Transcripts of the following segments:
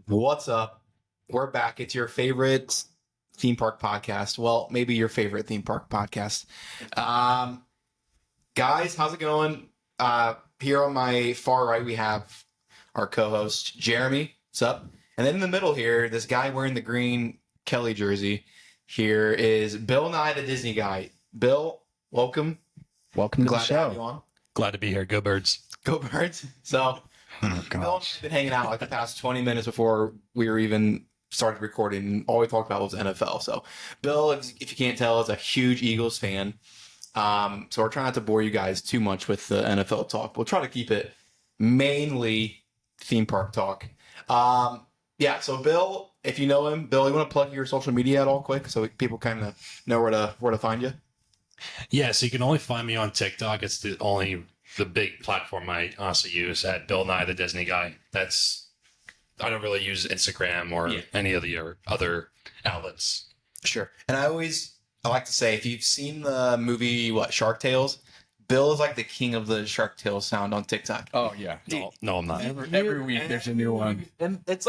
What's up? We're back. It's your favorite theme park podcast. Well, maybe your favorite theme park podcast. Guys, how's it going? Here on my far right, we have our co-host, Jeremy. What's up? And then in the middle here, this guy wearing the green Kelly jersey here is Bill Nye the Disney Guy. Bill, welcome. Welcome to the Glad to have you show. on. Glad to be here. Go Birds. Go Birds. So, Bill and I have been hanging out like the past 20 minutes before we were even started recording. And all we talked about was NFL. So, Bill, if you can't tell, is a huge Eagles fan. So we're trying not to bore you guys too much with the NFL talk. We'll try to keep it mainly theme park talk. Yeah. So, Bill, if you know him, Bill, you want to plug your social media at all quick so people kind of know where to find you? Yeah, so you can only find me on TikTok. It's the big platform I honestly use at BillNyeTheDisneyGuy. I don't really use Instagram or any of the other outlets. Sure. And I like to say, if you've seen the movie, Shark Tales, Bill is like the king of the Shark Tales sound on TikTok. Oh, yeah. No, I'm not. Every week there's a new one. And it's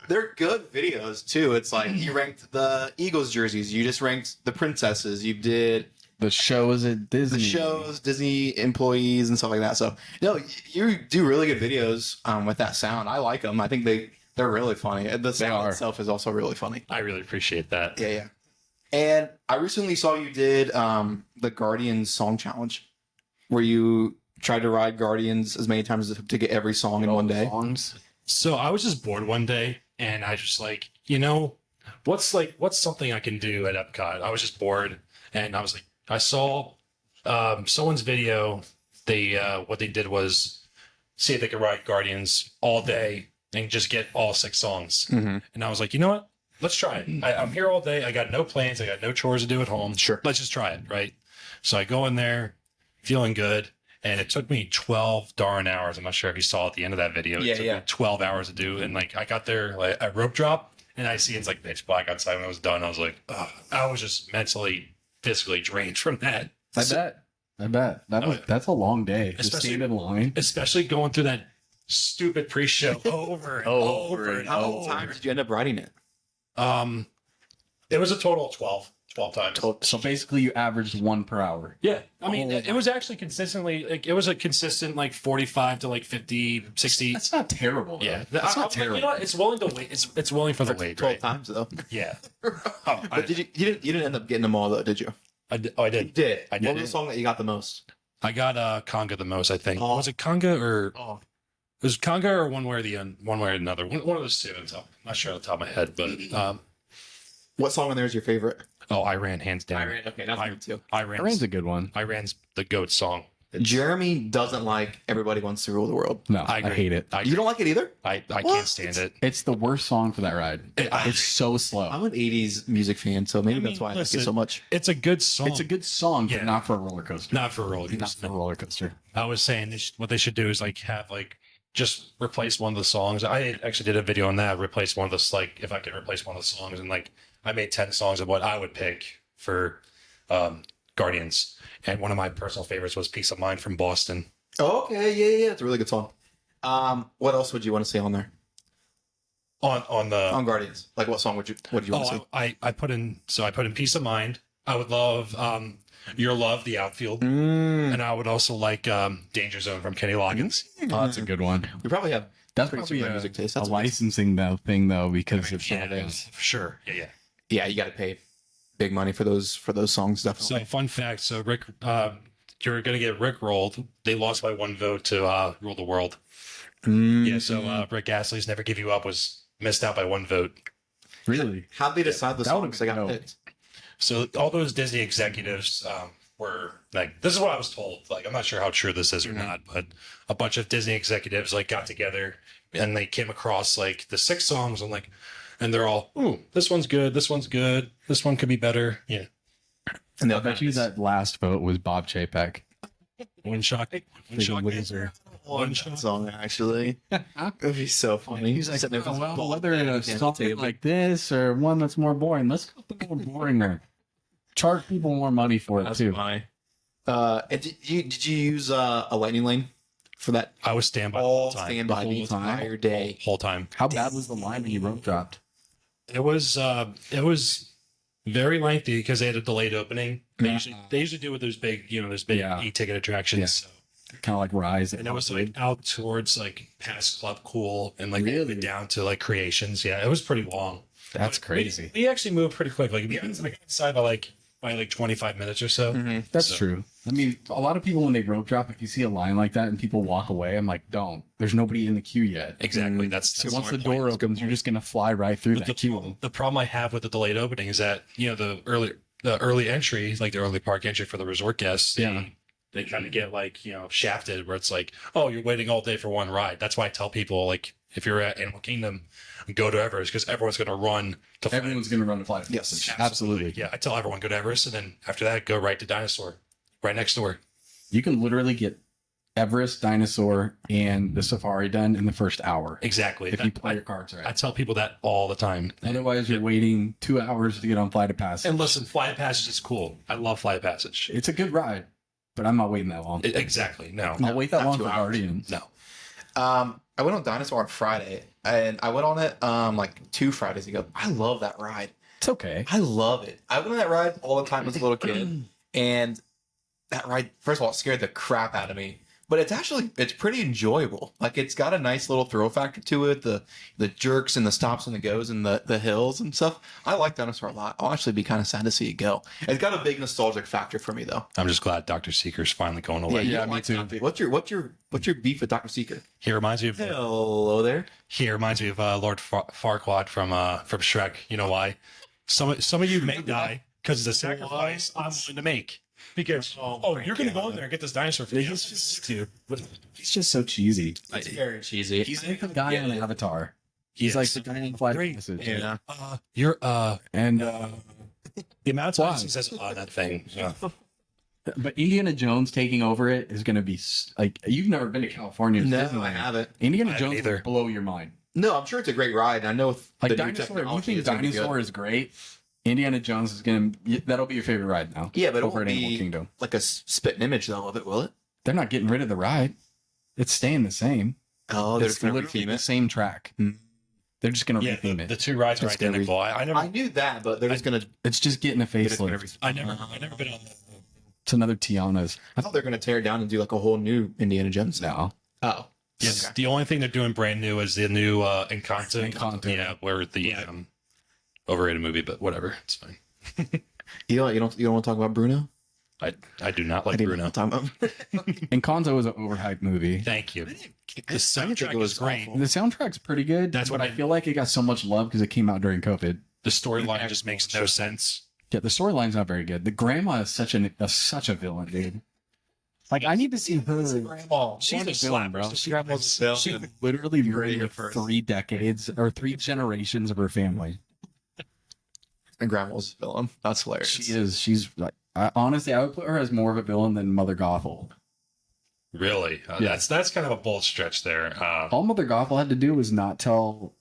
they're good videos too. It's like you ranked the Eagles jerseys, you just ranked the princesses, you did The shows at Disney. the shows, Disney employees and stuff like that. So, you do really good videos with that sound. I like them. I think they're really funny. The sound itself is also really funny. I really appreciate that. Yeah. And I recently saw you did the Guardians song challenge, where you tried to ride Guardians as many times to get every song in one day. Songs. So I was just bored one day, and I just what's something I can do at Epcot? I was just bored, and I was like, I saw someone's video. What they did was see if they could ride Guardians all day and just get all 6 songs. Mm-hmm. And I was like, you know what? Let's try it. I'm here all day. I got no plans. I got no chores to do at home. Sure. Let's just try it, right? So I go in there feeling good. And it took me 12 darn hours. I'm not sure if you saw at the end of that video. It took me 12 hours to do. And I got there, a rope drop, and I see it's pitch black outside. When I was done, I was like, ugh. I was just mentally, physically drained from that. I bet. That's a long day. Just Especially- stand in line. Especially going through that stupid pre-show over and over and How many over. times did you end up riding it? It was a total of 12 times. So basically you averaged 1 per hour. Yeah. I mean, it was actually consistently, it was a consistent 45 to 50, 60. That's not terrible. Yeah. That's not terrible. You know what? It's willing to wait. It's willing for the wait, 12 right? times though. Yeah. But you didn't end up getting them all though, did you? I did. You did. I did. What was the song that you got the most? I got Conga the most, I think. Oh. Was it Conga or Oh, it was Conga or one way or another? One of those two. I'm not sure on the top of my head, but what song in there is your favorite? I ran hands down. Okay, that's mine too. Iran's a good one. I ran the GOAT song. Jeremy doesn't like Everybody Wants to Rule the World. No, I I agree. hate it. You don't like it either? I What? can't stand it. It's the worst song for that ride. It's so slow. I'm an 80s music fan, so maybe I mean, that's why I like listen, it so much. It's a good song. It's a good song, but Yeah. not for a roller coaster. not for a roller Not coaster. for a roller coaster. I was saying what they should do is have just replace one of the songs. I actually did a video on that. Replace one of the if I could replace one of the songs, and I made 10 songs of what I would pick for Guardians, and one of my personal favorites was "Peace of Mind" from Boston. Oh, okay, yeah, it's a really good song. What else would you want to see on there? On the On Guardians, what song would you want to see? I put in "Peace of Mind." I would love "Your Love," the outfield, Mm. and I would also like "Danger Zone" from Kenny Loggins. Oh, that's a good one. We probably have That's pretty probably similar a music taste. a That's amazing. licensing thing though, because of Yeah, for sure. Yeah. Yeah, you got to pay big money for those songs, definitely. So fun fact. So Rick, you're gonna get Rick rolled. They lost by 1 vote to Rule the World. Yeah. So Rick Astley's "Never Give You Up" was missed out by 1 vote. Really? How'd they decide the That would've songs they got been dope. picked? So all those Disney executives were this is what I was told. I'm not sure how true this is or not, but a bunch of Disney executives got together and they came across the 6 songs and they're all, ooh, this one's good, this one's good, this one could be better. Yeah. And I bet you that last vote was Bob Chapek. One shot. Loser. one song actually. It'd be so funny. He's like, sitting there with his ball whether it's down the something table. like this or one that's more boring, let's go with the more boring one. Charge people more money for it That's too. funny. And did you use a lightning lane? for that I was standby all the whole time. standby The the whole time? entire day. Whole time. How bad was the line when you rope dropped? It was very lengthy because they had a delayed opening. They usually do with those big Yeah. e-ticket attractions. Yeah. So. Kind of like Rise. And it was like out towards like past Club Cool and like Really? down to like Creations. Yeah, it was pretty long. That's But crazy. We actually moved pretty quick. Like we got inside by like 25 minutes or so. That's So- true. I mean, a lot of people when they rope drop, if you see a line like that and people walk away, I'm like, don't. There's nobody in the queue yet. Exactly. That's So once my the point. door opens, you're just gonna fly right through that queue. The problem I have with the delayed opening is that the early entry, like the early park entry for the resort guests, Yeah. they kind of get like shafted where it's like, oh, you're waiting all day for one ride. That's why I tell people, like, if you're at Animal Kingdom, go to Everest because everyone's going to run to fly. Everyone's gonna run to fly. Yes, absolutely. Yeah, I tell everyone go to Everest, and then after that, go right to Dinosaur, right next door. You can literally get Everest, Dinosaur, and the Safari done in the first hour Exactly. if you play your cards I right. tell people that all the time. Otherwise, you're waiting 2 hours to get on Flight of Passage. And listen, Flight of Passage is cool. I love Flight of Passage. It's a good ride, but I'm not waiting that long. Exactly. No. I'll wait that not long 2 for hours. Guardians. No. I went on Dinosaur on Friday, and I went on it like 2 Fridays ago. I love that ride. It's okay. I love it. I went on that ride all the time as a little kid, and that ride, first of all, it scared the crap out of me. But it's pretty enjoyable. Like it's got a nice little thrill factor to it. The jerks and the stops and the goes and the hills and stuff. I like Dinosaur a lot. I'll actually be kind of sad to see it go. It's got a big nostalgic factor for me though. I'm just glad Dr. Seeker's finally going away. you yeah, don't me like too. Dante. What's your beef with Dr. Seeker? He reminds me of Hello there. Lord Farquaad from Shrek. You know why? Some of you may die because of the sacrifice I'm willing to make. Because you're gonna go in there and get this dinosaur for you. He's just so cheesy. It's very cheesy. He's like the guy on Avatar. He's like the guy on Flight of Great. Passage. Yeah. You're And the amount of times he says that thing. Yeah. but Indiana Jones taking over it is going to be like you've never been to California. to No, Disneyland. I haven't. Indiana I haven't Jones either. will blow your mind. No, I'm sure it's a great ride. And I know Like the new Dinosaur, if you technology think is gonna be good. Dinosaur is great, Indiana Jones is that'll be your favorite ride now. Yeah, but it over won't at Animal be Kingdom. like a spitting image though of it, will it? They're not getting rid of the ride. It's staying the same. Oh, they're It's going to literally retheme the it. same track. They're just going to Yeah, retheme the it. two rides are It's gonna identical. I I never knew that, but they're just going to It's just getting a get it facelift. every. I never been on It's another Tiana's. I thought they're going to tear it down and do like a whole new Indiana Jones. No. Oh, Yes, okay. the only thing they're doing brand new is the new Encanto. Encanto. Yeah, where the overrated movie, but whatever, it's fine. You don't want to talk about Bruno? I do not I like didn't Bruno. want to talk about. Encanto is an overhyped movie. Thank you. The soundtrack is great. The soundtrack's pretty good. That's but what I I- feel like it got so much love because it came out during COVID. The storyline just makes no sense. Yeah, the storyline's not very good. The grandma is such a villain, dude. Like I need to see her. Grandma. She's a villain, bro. She literally You heard it murdered here first. 3 decades or 3 generations of her family. And Grandma's a villain. That's hilarious. She is. She's like. Honestly, I would put her as more of a villain than Mother Gothel. Really, Yeah. that's kind of a bold stretch there. All Mother Gothel had to do was not tell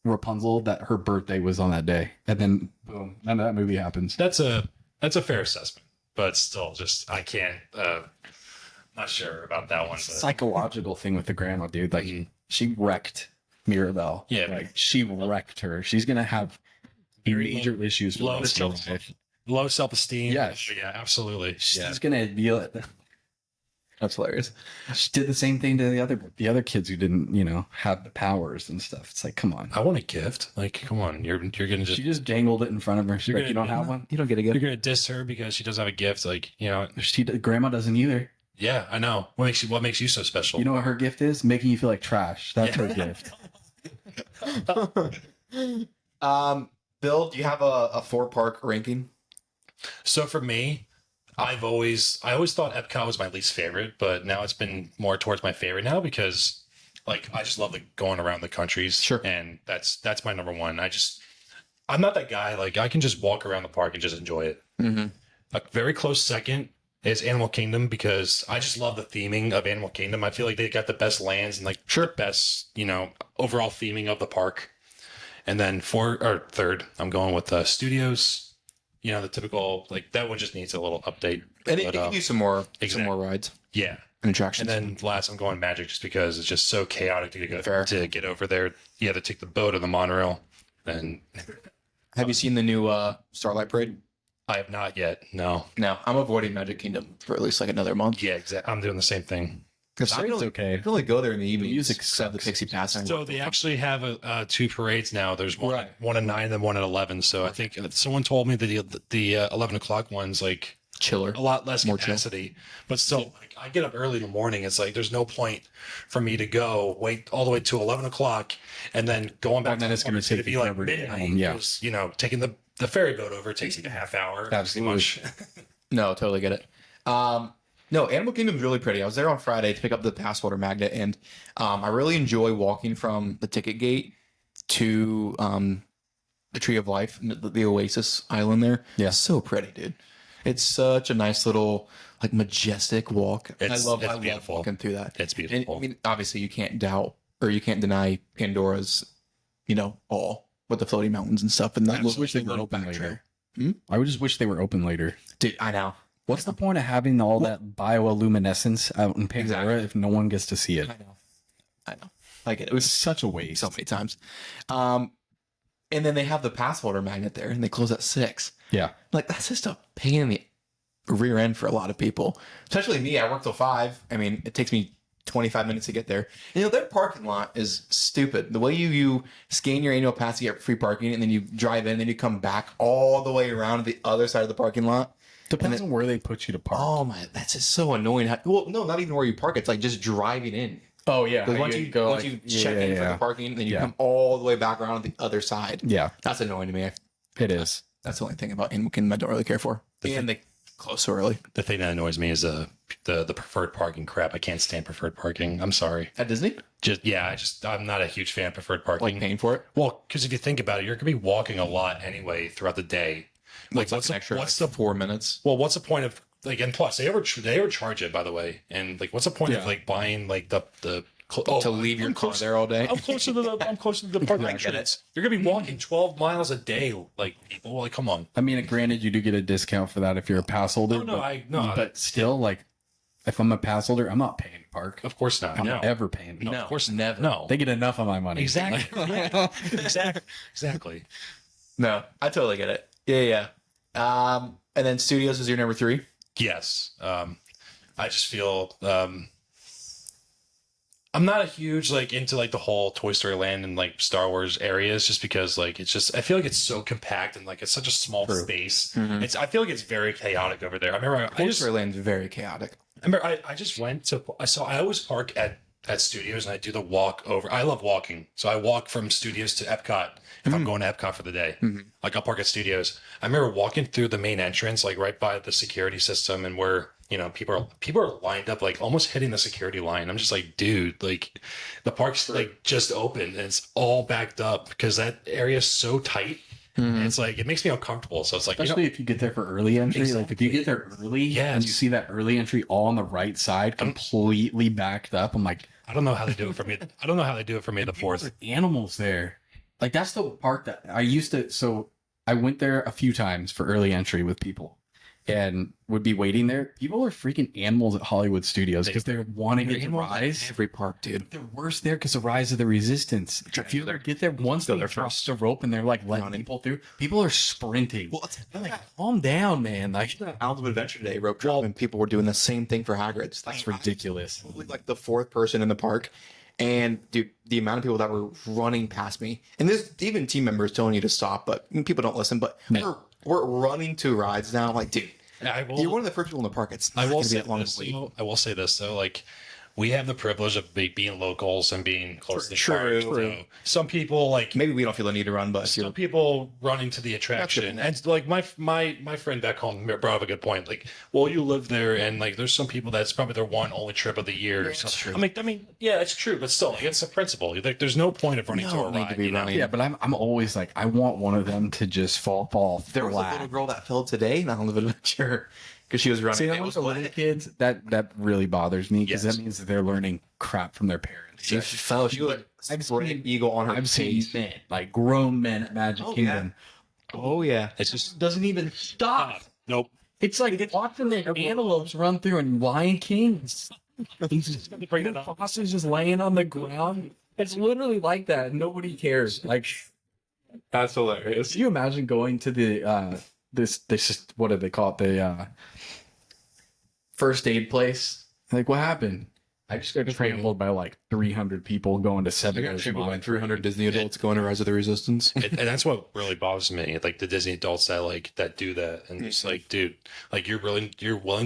Rapunzel that her birthday was on that day, and then boom, none of that movie happens. That's a fair assessment, but still, just I can't. Not sure about that one. But Psychological thing with the grandma, dude. Like Mhm. she wrecked Mirabelle. Yeah. like she wrecked her. She's gonna have Very major issues for low the rest of her self- life. low self-esteem. Yes. yeah, absolutely. She's gonna be like. That's hilarious. She did the same thing to the other kids who didn't, have the powers and stuff. It's like, come on. I want a gift. Like, come on, you're gonna just She just dangled it in front of her. She's You're like, you don't gonna- have one? You don't get a you're gift. gonna diss her because she doesn't have a gift. Like, Grandma doesn't either. yeah, I know. What makes you so special? You know what her gift is? Making you feel like trash. That's her gift. Bill, do you have a 4-park ranking? So for me, I always thought Epcot was my least favorite, but now it's been more towards my favorite now because like I just love going around the countries. Sure. And that's my number one. I'm not that guy. Like I can just walk around the park and just enjoy it. Mm-hmm. A very close second is Animal Kingdom because I just love the theming of Animal Kingdom. I feel like they got the best lands and like the best, overall theming of the park. And then third, I'm going with Studios. The typical like that one just needs a little update. And it But, can use some more exactly. rides. Yeah. and attractions. And then last, I'm going Magic just because it's just so chaotic Fair. to get over there. You have to take the boat or the monorail. And have you seen the new Starlight Parade? I have not yet. No. No, I'm avoiding Magic Kingdom for at least like another month. Yeah, exactly. I'm doing the same thing. Because I It's okay. I can only go there in the evening. music except the sucks. Pixie Pass. So they actually have 2 parades now. There's one, Right. one at 9 and one at 11. So I think someone told me that the 11 o'clock one's like chiller. a lot less More chill. capacity, but still, like, I get up early in the morning. It's like there's no point for me to go wait all the way to 11 o'clock and then going back. And then to it's gonna Florida take to be you like forever to get midnight. home, yeah. 'Cause, taking the ferry boat over takes like a half hour. Absolutely. Pretty much. No, totally get it. No, Animal Kingdom's really pretty. I was there on Friday to pick up the pass holder magnet, and I really enjoy walking from the ticket gate to the Tree of Life, the Oasis Island there. Yeah. So pretty, dude. It's such a nice little, like, majestic walk. It's I love beautiful. walking through that. It's And, beautiful. I mean, obviously, you can't doubt or you can't deny Pandora's, all with the floating mountains and stuff. And that I just wish they were little open back later. trail. I would just wish they were open later. Dude, I know. What's the point of having all that bioluminescence out in Pandora Exactly. if no one gets to see it? I know. I get it. It It's was such a waste. so many times. And then they have the pass holder magnet there, and they close at 6. Yeah. Like, that's just a pain in the rear end for a lot of people, especially me. I work till 5. I mean, it takes me 25 minutes to get there. Their parking lot is stupid. The way you scan your annual pass to get free parking, and then you drive in, and then you come back all the way around to the other side of the parking lot. Depends on where they put you to park. Oh my, that's just so annoying. Well, no, not even where you park. It's like just driving in. Oh, yeah. Because once you check in for the parking, then you come all the way back around to the other side. Yeah, That's annoying to me. it is. That's the only thing about Animal Kingdom I don't really care for. And they close so early. The thing that annoys me is the preferred parking crap. I can't stand preferred parking. I'm sorry. At Disney? I'm not a huge fan of preferred parking. Like paying for it? Well, because if you think about it, you're gonna be walking a lot anyway throughout the day. Like, What's an extra? What's the 4 minutes? Well, what's the point of like? And plus, they overcharge it, by the way. And like, what's the point of like buying like the To leave your car there all day? I'm close to the parking entrance. You're gonna be walking 12 miles a day. Like, people, like, come on. I mean, granted, you do get a discount for that if you're a pass holder. But still, like, if I'm a pass holder, I'm not paying to park. Of course not. I'm No. not ever paying. No, of course never. No. They get enough of my money. Exactly. Exactly. No, I totally get it. Yeah. And then Studios is your number 3. Yes. I just feel I'm not a huge into the whole Toy Story Land and like Star Wars areas, just because it's just I feel like it's so compact and it's such a small space. Mhm. I feel like it's very chaotic over there. I remember Toy Story Land is very chaotic. I just went to I always park at Studios and I do the walk over. I love walking, so I walk from Studios to Epcot if I'm going to Epcot for the day. Like, I'll park at Studios. I remember walking through the main entrance, like right by the security system, and where people are lined up, like almost hitting the security line. I'm just like, dude, like the park's just open and it's all backed up because that area is so tight. And it's like, it makes me uncomfortable. So it's like, Especially if you get there for early entry. Like, if you get there early and you see that early entry all on the right side, completely backed up, I'm like, I don't know how they do it for me. I don't know how they do it for me the 4th. Animals there. Like, that's the part that I used to. So I went there a few times for early entry with people and would be waiting there. People are freaking animals at Hollywood Studios because they're wanting to rise. Every park, dude. They're worse there because of Rise of the Resistance. If you get there once they drop the rope and they're like letting people through, people are sprinting. Well, Calm down, man. Like, Islands of Adventure Day rope drop, and people were doing the same thing for Hagrid's. that's ridiculous. Like the 4th person in the park. And dude, the amount of people that were running past me, and there's even team members telling you to stop, but people don't listen. But we're running to rides now. Like, dude, you're one of the first people in the park. It's not going to be that long to wait. I will say this though, we have the privilege of being locals and being close to the park. So some people maybe we don't feel the need to run, but some people running to the attraction, and like my friend back home brought up a good point. Like, well, you live there, and like there's some people that's probably their one only trip of the year. Yeah, that's true. I mean, yeah, it's true, but still, it's a principle. Like, there's no point of running to a ride. Yeah, but I'm always like, I want one of them to just fall there was a little girl that fell today in Islands of Adventure because she was running. See, that was little kids. That really bothers me because that means that they're learning crap from their parents. She fell. She was I've seen an eagle on her. I've seen men, like grown men at Magic Kingdom. Oh yeah, It's just Doesn't even stop. nope. It's like watching the antelopes run through in Lion King. Bring it up. Foster's just laying on the ground. It's literally like that. Nobody cares. Like, That's hilarious. can you imagine going to the this what do they call it? The first aid place. Like, what happened? I just got trampled by like 300 people going to I Seven got Hills trampled by Mine. 300 Disney adults going to Rise of the Resistance. And that's what really bothers me, like the Disney adults that do that, and it's like, dude, like you're willing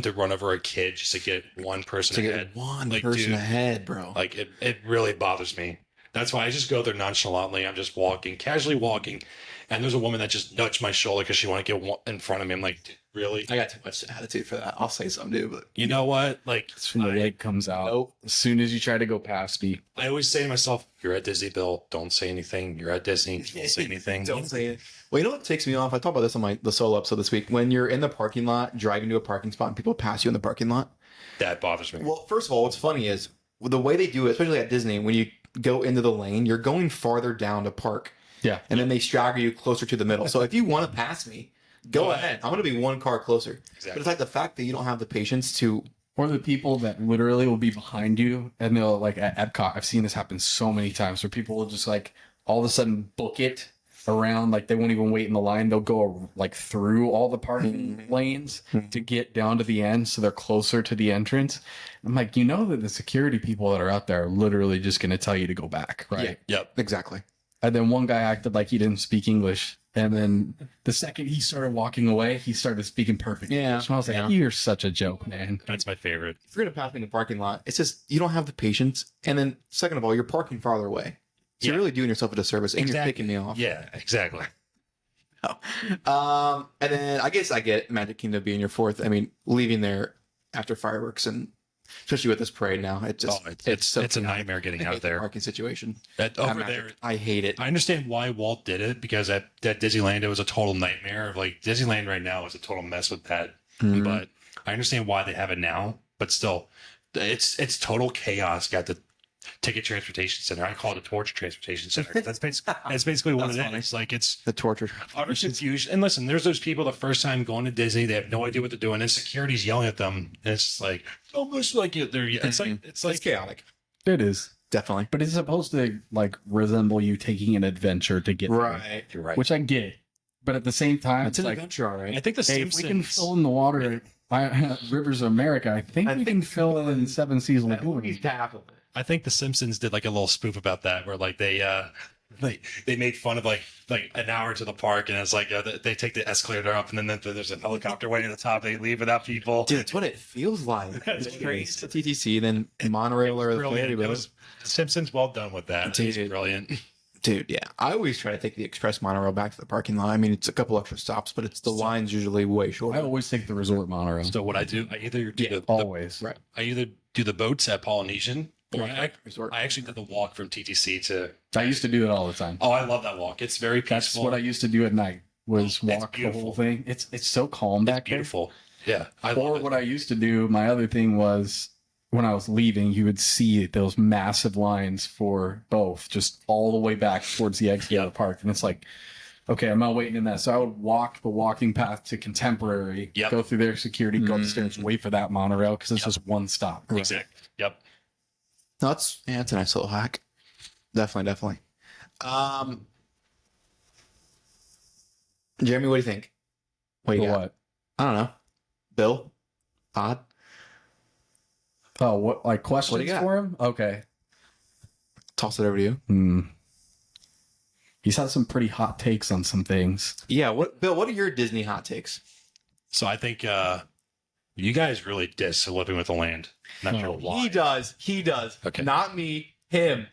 to run over a kid just to get one person To ahead. get one Like, person dude, ahead, bro. Like it really bothers me. That's why I just go there nonchalantly. I'm just casually walking, and there's a woman that just nudged my shoulder because she wanted to get in front of me. I'm like, dude, really? I got too much attitude for that. I'll say something, dude, but You know what? Like, That's when the leg comes out. Nope. As soon as you try to go past me. I always say to myself, "You're at Disney, Bill. Don't say anything. You're at Disney. Don't say anything." don't say it. Well, you know what takes me off? I talked about this on the solo episode this week. When you're in the parking lot, driving to a parking spot, and people pass you in the parking lot. That bothers me. Well, first of all, what's funny is the way they do it, especially at Disney, when you go into the lane, you're going farther down to park. Yeah. And then they stagger you closer to the middle. So if you want to pass me, go ahead. I'm going to be one car closer. Exactly. But it's like the fact that you don't have the patience to. Or the people that literally will be behind you and they'll like at Epcot, I've seen this happen so many times where people will just like all of a sudden book it around, like they won't even wait in the line. They'll go like through all the parking lanes to get down to the end so they're closer to the entrance. I'm like, you know that the security people that are out there are literally just going to tell you to go back, right? Yeah. Yep. Exactly. And then one guy acted like he didn't speak English. And then the second he started walking away, he started speaking perfect Yeah. English. And I was like, Yeah. you're such a joke, man. That's my favorite. If you're going to pass me in the parking lot, it's just you don't have the patience. And then, second of all, you're parking farther away. So Yeah. you're really doing yourself a disservice and you're picking me off. Yeah, exactly. And then I guess I get Magic Kingdom being your fourth. I mean, leaving there after fireworks and especially with this parade now, it just It's so a chaotic. nightmare getting I out hate of the there. parking situation. That at over Magic. there, I hate it. I understand why Walt did it, because at Disneyland it was a total nightmare. Like Disneyland right now is a total mess with that. Mhm. But I understand why they have it now. But still, it's total chaos at the ticket transportation center. I call it a torture transportation center. That's basically what That's it funny. is. Like it's The torture. utter confusion. And listen, there's those people the first time going to Disney, they have no idea what they're doing, and security's yelling at them. And it's just like almost like they're. It's like It's chaotic. It is. Definitely. But it's supposed to like resemble you taking an adventure to get there, Right. You're right. which I get. But at the same time, It's it's an like, adventure, all right. I think the hey, if Simpsons. we can fill in the water at Rivers of America, I think we can fill in Seven Seas Lagoon. half of it. I think the Simpsons did like a little spoof about that, where like they made fun of like an hour to the park, and it's like they take the escalator up, and then there's a helicopter waiting at the top. They leave without people. Dude, it's what it feels like. That's It's crazy. To TTC, then monorail or the ferry Brilliant. It boat. was Simpsons. Well done with that. It's Dude. brilliant. Dude, yeah. I always try to take the express monorail back to the parking lot. I mean, it's a couple extra stops, but it's the line's usually way I shorter. always take the resort monorail. So what I do, I either do Always. Right. I either do the boats at Polynesian, or Right. Resort. I actually did the walk from TTC to. I used to do it all the time. Oh, I love that walk. It's very That's peaceful. what I used to do at night was It's walk the beautiful. whole thing. It's so calm back Beautiful. Yeah, I there. Or love it. what I used to do, my other thing was when I was leaving, you would see those massive lines for both just all the way back towards the exit of the park. And it's like, okay, I'm not waiting in that. So I would walk the walking path to Contemporary, Yep. go through their security, go upstairs, wait for that monorail because it's just one stop. Exactly. Yep. No, it's a nice little hack. Definitely. Jeremy, what do you think? What do you For got? what? I don't know. Bill? Todd? Oh, what, like questions got? for him? Okay. Toss it over to you. He's had some pretty hot takes on some things. Yeah, Bill, what are your Disney hot takes? So I think you guys really diss Living with the Land. Not sure why. He does. Okay. Not me, him.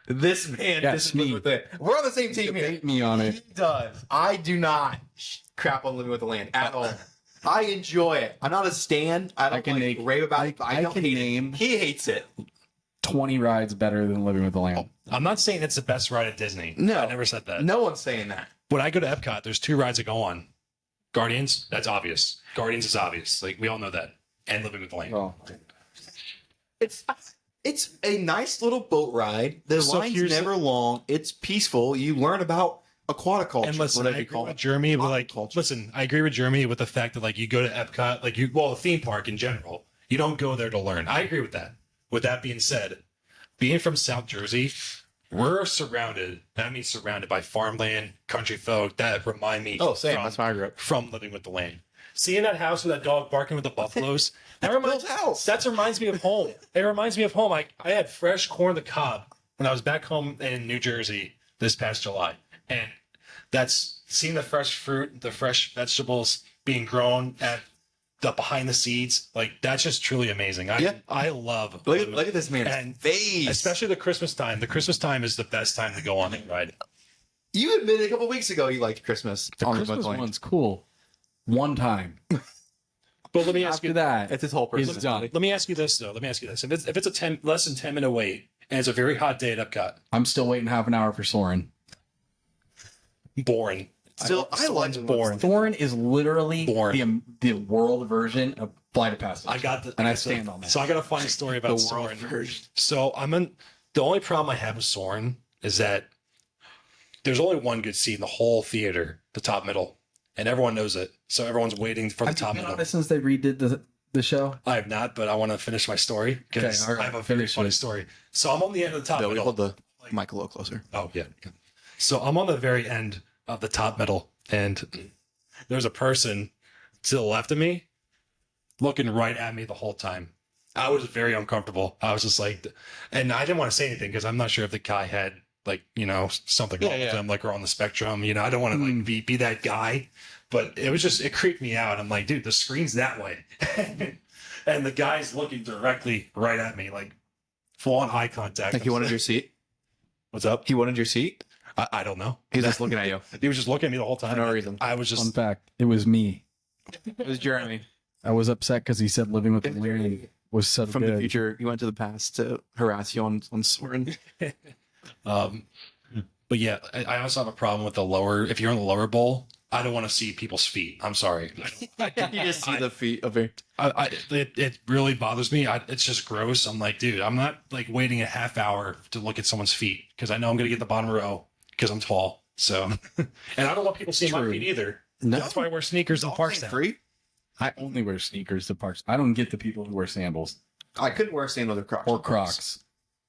This man. Yes, this is me. with it. We're on the same team here. Debate me on it. He does. I do not crap on Living with the Land at all. I enjoy it. I'm not a stan. I don't can like make- rave about it. But I I don't can hate name- it. He hates it. 20 rides better than Living with the Land. I'm not saying it's the best ride at Disney. No. I never said that. No one's saying that. When I go to Epcot, there's two rides that go on. Guardians, that's obvious. Guardians is obvious. Like we all know that. And Living with the Land. Oh. It's a nice little boat ride. The So line's here's never long. It's peaceful. You learn about aquatic culture. And listen, whatever I you agree call with it. Jeremy, but like, Aquaculture. listen, I agree with Jeremy with the fact that like you go to Epcot, like a theme park in general, you don't go there to learn. I agree with that. with that being said, being from South Jersey, we're surrounded, and I mean surrounded by farmland, country folk that remind me Oh, same. from, That's why I grew up. from living with the land. Seeing that house with that dog barking with the buffaloes, that reminds, Bill's house. that reminds me of home. It reminds me of home. I had fresh corn on the cob when I was back home in New Jersey this past July. And that's seeing the fresh fruit, the fresh vegetables being grown at the behind the scenes. Like, that's just truly amazing. I love Look at this man's and face. especially the Christmas time. The Christmas time is the best time to go on that ride. You admitted a couple weeks ago you liked Christmas. The on Christmas McLean. one's cool. One time. But let me ask After you that, It's his whole is personality. done. Let me ask you this though. Let me ask you this. If it's a less than 10 minute wait and it's a very hot day at Epcot, I'm still waiting half an hour for Soren. boring. Still, I like boring. Soren is literally Boring. the world version of Flight of Passage. I got the And I stand on that. So I got a funny story about The world Soren. version. So the only problem I have with Soren is that there's only one good seat in the whole theater, the top middle, and everyone knows it. So everyone's waiting for the Have you top been middle. on it since they redid the show? I have not, but I want to finish my story because Okay, all right, I have a very finish funny it. story. So I'm on the end of the top Bill, we middle. hold the mic a little closer. Oh, yeah. So I'm on the very end of the top middle, and there's a person to the left of me looking right at me the whole time. I was very uncomfortable. I was just like, and I didn't want to say anything because I'm not sure if the guy had, like, something wrong with him, like, or on the spectrum. I don't want to like be that guy, but it creeped me out. I'm like, dude, the screen's that way. And the guy's looking directly right at me, like full on eye contact. Like he wanted your seat? What's up? He wanted your seat? I don't know. He was just looking at you. He was just looking at me the whole time. For no reason. I was just Fun fact, it was me. It was Jeremy. I was upset because he said living with the Larry was so From good. the future, you went to the past to harass you on Soren. But yeah, I also have a problem with the lower. If you're in the lower bowl, I don't want to see people's feet. I'm sorry. You just see the feet of it. It really bothers me. It's just gross. I'm like, dude, I'm not like waiting a half hour to look at someone's feet because I know I'm gonna get the bottom row because I'm tall. So, and I don't want people seeing my True. feet either. No. That's why I wear sneakers in parks now. Free? I only wear sneakers to parks. I don't get the people who wear sandals I couldn't wear sandals or Crocs. or Crocs.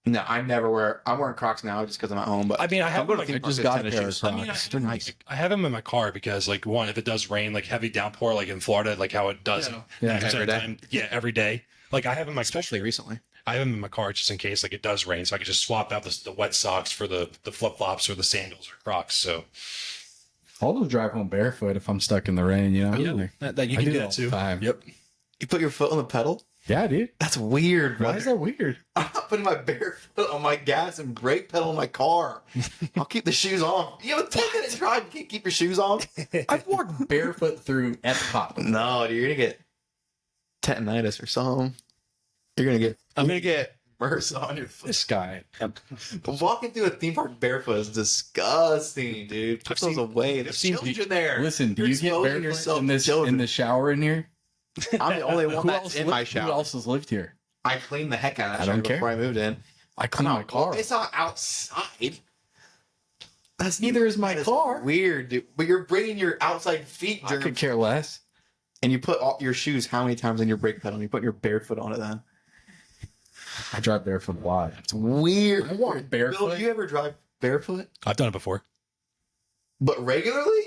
No, I never wear. I'm wearing Crocs now just because I'm at home. But I mean, I have I'm going like, to I theme just parks got a with pair tennis of shoes. Crocs. They're nice. I have them in my car because, like, one, if it does rain, like heavy downpour, like in Florida, like how it does, Yeah, 90% of every the day. time. Yeah, every day. Like I have in my Especially recently. I have them in my car just in case like it does rain, so I can just swap out the wet socks for the flip flops or the sandals or Crocs. So I'll just drive home barefoot if I'm stuck in the rain. You know, yeah, that you I can do do that all too. the time. Yep. You put your foot on the pedal? Yeah, dude. That's weird, Why brother. is that weird? I'm not putting my bare foot on my gas and brake pedal in my car. I'll keep the shoes on. You have a 10-minute drive. You can't keep your shoes on? I've walked barefoot through Epcot. No, dude, you're going to get tendonitis or something. You're going to get MRSA on your foot. This guy. Walking through a theme park barefoot is disgusting, dude. Put those away. There's seen children there. Listen, do You're you get exposing barefoot yourself in to this children. in the shower in here? I'm the only one that's in my Who shower. else has lived here? I cleaned the heck out of that I shower don't care. before I moved in. I clean my car. It's not outside. That's Neither is my that's car. Weird, dude. But you're bringing your outside feet I during, could care less. and you put all your shoes how many times on your brake pedal? And you put your barefoot on it then. I drive barefoot a lot. It's weird. I walk barefoot. Bill, do you ever drive barefoot? I've done it before. But regularly?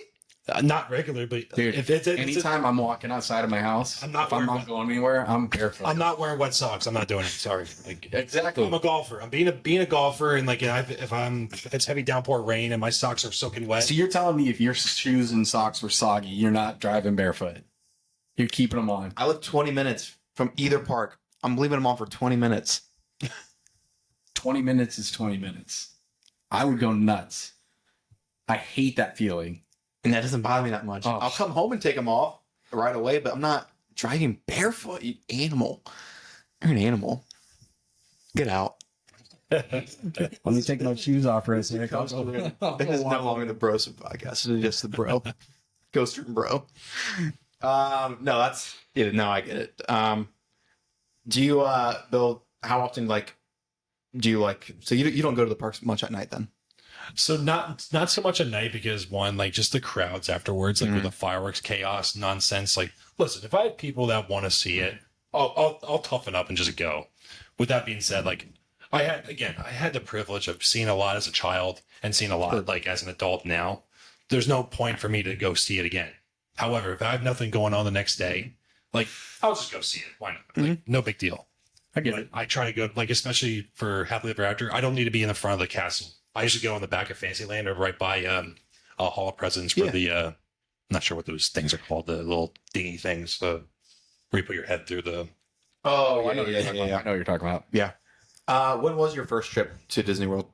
Not regular, but Dude, if it's anytime I'm walking outside of my house, I'm not if I'm wearing not going anywhere, I'm barefoot. I'm not wearing wet socks. I'm not doing it. Sorry. Like, Exactly. I'm a golfer. I'm being a golfer, and like if it's heavy downpour rain and my socks are soaking wet, So you're telling me if your shoes and socks were soggy, you're not driving barefoot? You're keeping them on. I live 20 minutes from either park. I'm leaving them on for 20 minutes. 20 minutes is 20 minutes. I would go nuts. I hate that feeling. And that doesn't bother me that much. Oh. I'll come home and take them off right away, but I'm not driving barefoot, you animal. You're an animal. Get out. Let me take my shoes off right here. This is no longer the Bros podcast. This is just the bro. Ghost and bro. No, that's yeah, no, I get it. Do you Bill, how often do you so you don't go to the parks much at night then? so not so much at night because one, like just the crowds afterwards, like with the fireworks chaos nonsense. Like, listen, if I have people that want to see it, I'll toughen up and just go. with that being said, like I had the privilege of seeing a lot as a child and seeing a lot like as an adult now. There's no point for me to go see it again. However, if I have nothing going on the next day, like I'll just go see it. Why not? Like, no big deal. I get it. I try to go, like, especially for Happily Ever After, I don't need to be in the front of the castle. I usually go in the back of Fantasyland or right by Hall of Presidents for the, I'm not sure what those things are called, the little dingy things where you put your head through the. Oh, I I know what you're talking about. Yeah. When was your first trip to Disney World?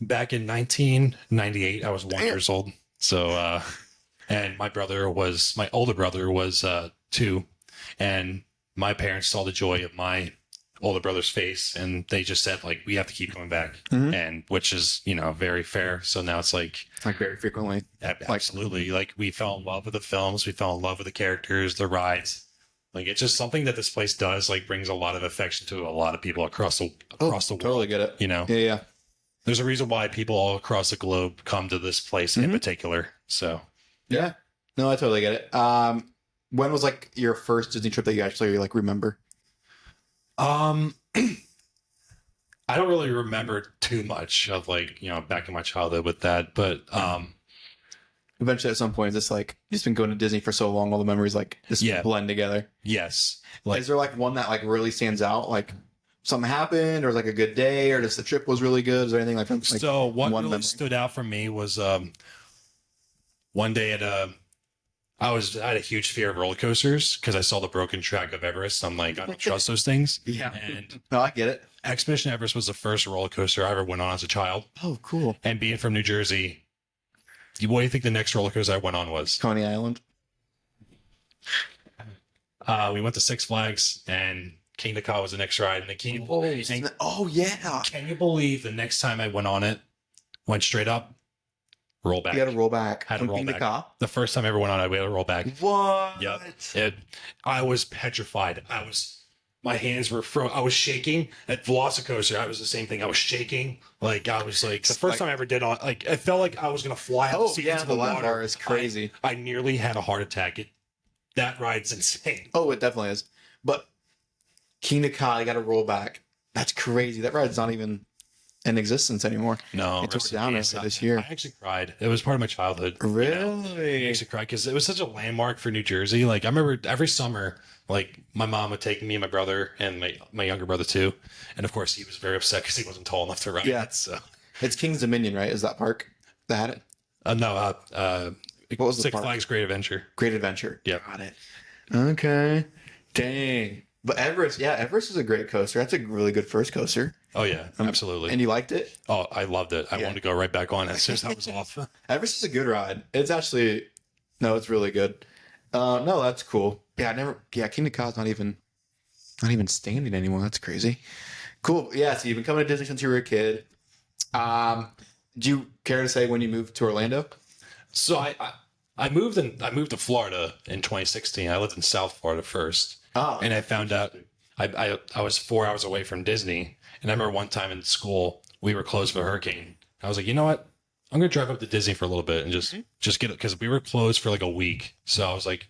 Back in 1998, I was 1 year old. So, and my older brother was 2. And my parents saw the joy of my older brother's face, and they just said, like, we have to keep coming back, and which is, very fair. So now it's like Very frequently. absolutely, like we fell in love with the films, we fell in love with the characters, the rides. Like it's just something that this place does, like brings a lot of affection to a lot of people across the world. Totally get it. Yeah. There's a reason why people all across the globe come to this place in particular. So Yeah. No, I totally get it. When was like your first Disney trip that you actually like remember? I don't really remember too much of like, back in my childhood with that, but Eventually, at some point, it's like you've just been going to Disney for so long, all the memories like just blend together. yes. Like Is there like one that like really stands out? Like something happened, or was like a good day, or just the trip was really good? Is there anything like that? so what one really memory? stood out for me was one day I had a huge fear of roller coasters because I saw the broken track of Everest. I'm like, I don't trust those things. Yeah. And No, I get it. Expedition Everest was the first roller coaster I ever went on as a child. Oh, cool. And being from New Jersey, what do you think the next roller coaster I went on was? Coney Island. We went to Six Flags, and King Ka was the next ride. And Oh, yeah. can you believe the next time I went on it, went straight up, roll back? You had to roll back. Had to from roll King to back. Ka? The first time I ever went on it, we had to roll back. What? Yep. I was petrified. My hands were I was shaking at Velocicoaster. I was the same thing. I was shaking. Like I was like the first time I ever did on. Like it felt like I was gonna fly out into the land water. bar is crazy. I nearly had a heart attack. That ride's insane. Oh, it definitely is. But King to Ka, you got to roll back. That's crazy. That ride's not even in existence anymore. No, It tore down this year. I actually cried. It was part of my childhood. Really? I actually cried because it was such a landmark for New Jersey. Like I remember every summer, like my mom would take me and my brother and my younger brother too, and of course he was very upset because he wasn't tall enough to ride. Yeah. it, so It's King's Dominion, right? Is that park that had it? what was the Six park? Flags Great Adventure? Great Adventure. Yeah. Got it. Okay. Dang. But Everest is a great coaster. That's a really good first coaster. Oh yeah, absolutely. And you liked it? Oh, I loved it. I wanted to go right back on as soon as I was off. Everest is a good ride. It's actually, no, it's really good. No, that's cool. Yeah, King to Ka's not even standing anymore. That's crazy. Cool. Yeah, so you've been coming to Disney since you were a kid. Do you care to say when you moved to Orlando? So I moved to Florida in 2016. I lived in South Florida first. Oh. And I found out I was 4 hours away from Disney. And I remember one time in school, we were closed for a hurricane. I was like, you know what? I'm going to drive up to Disney for a little bit and just get it. Because we were closed for like a week. So I was like,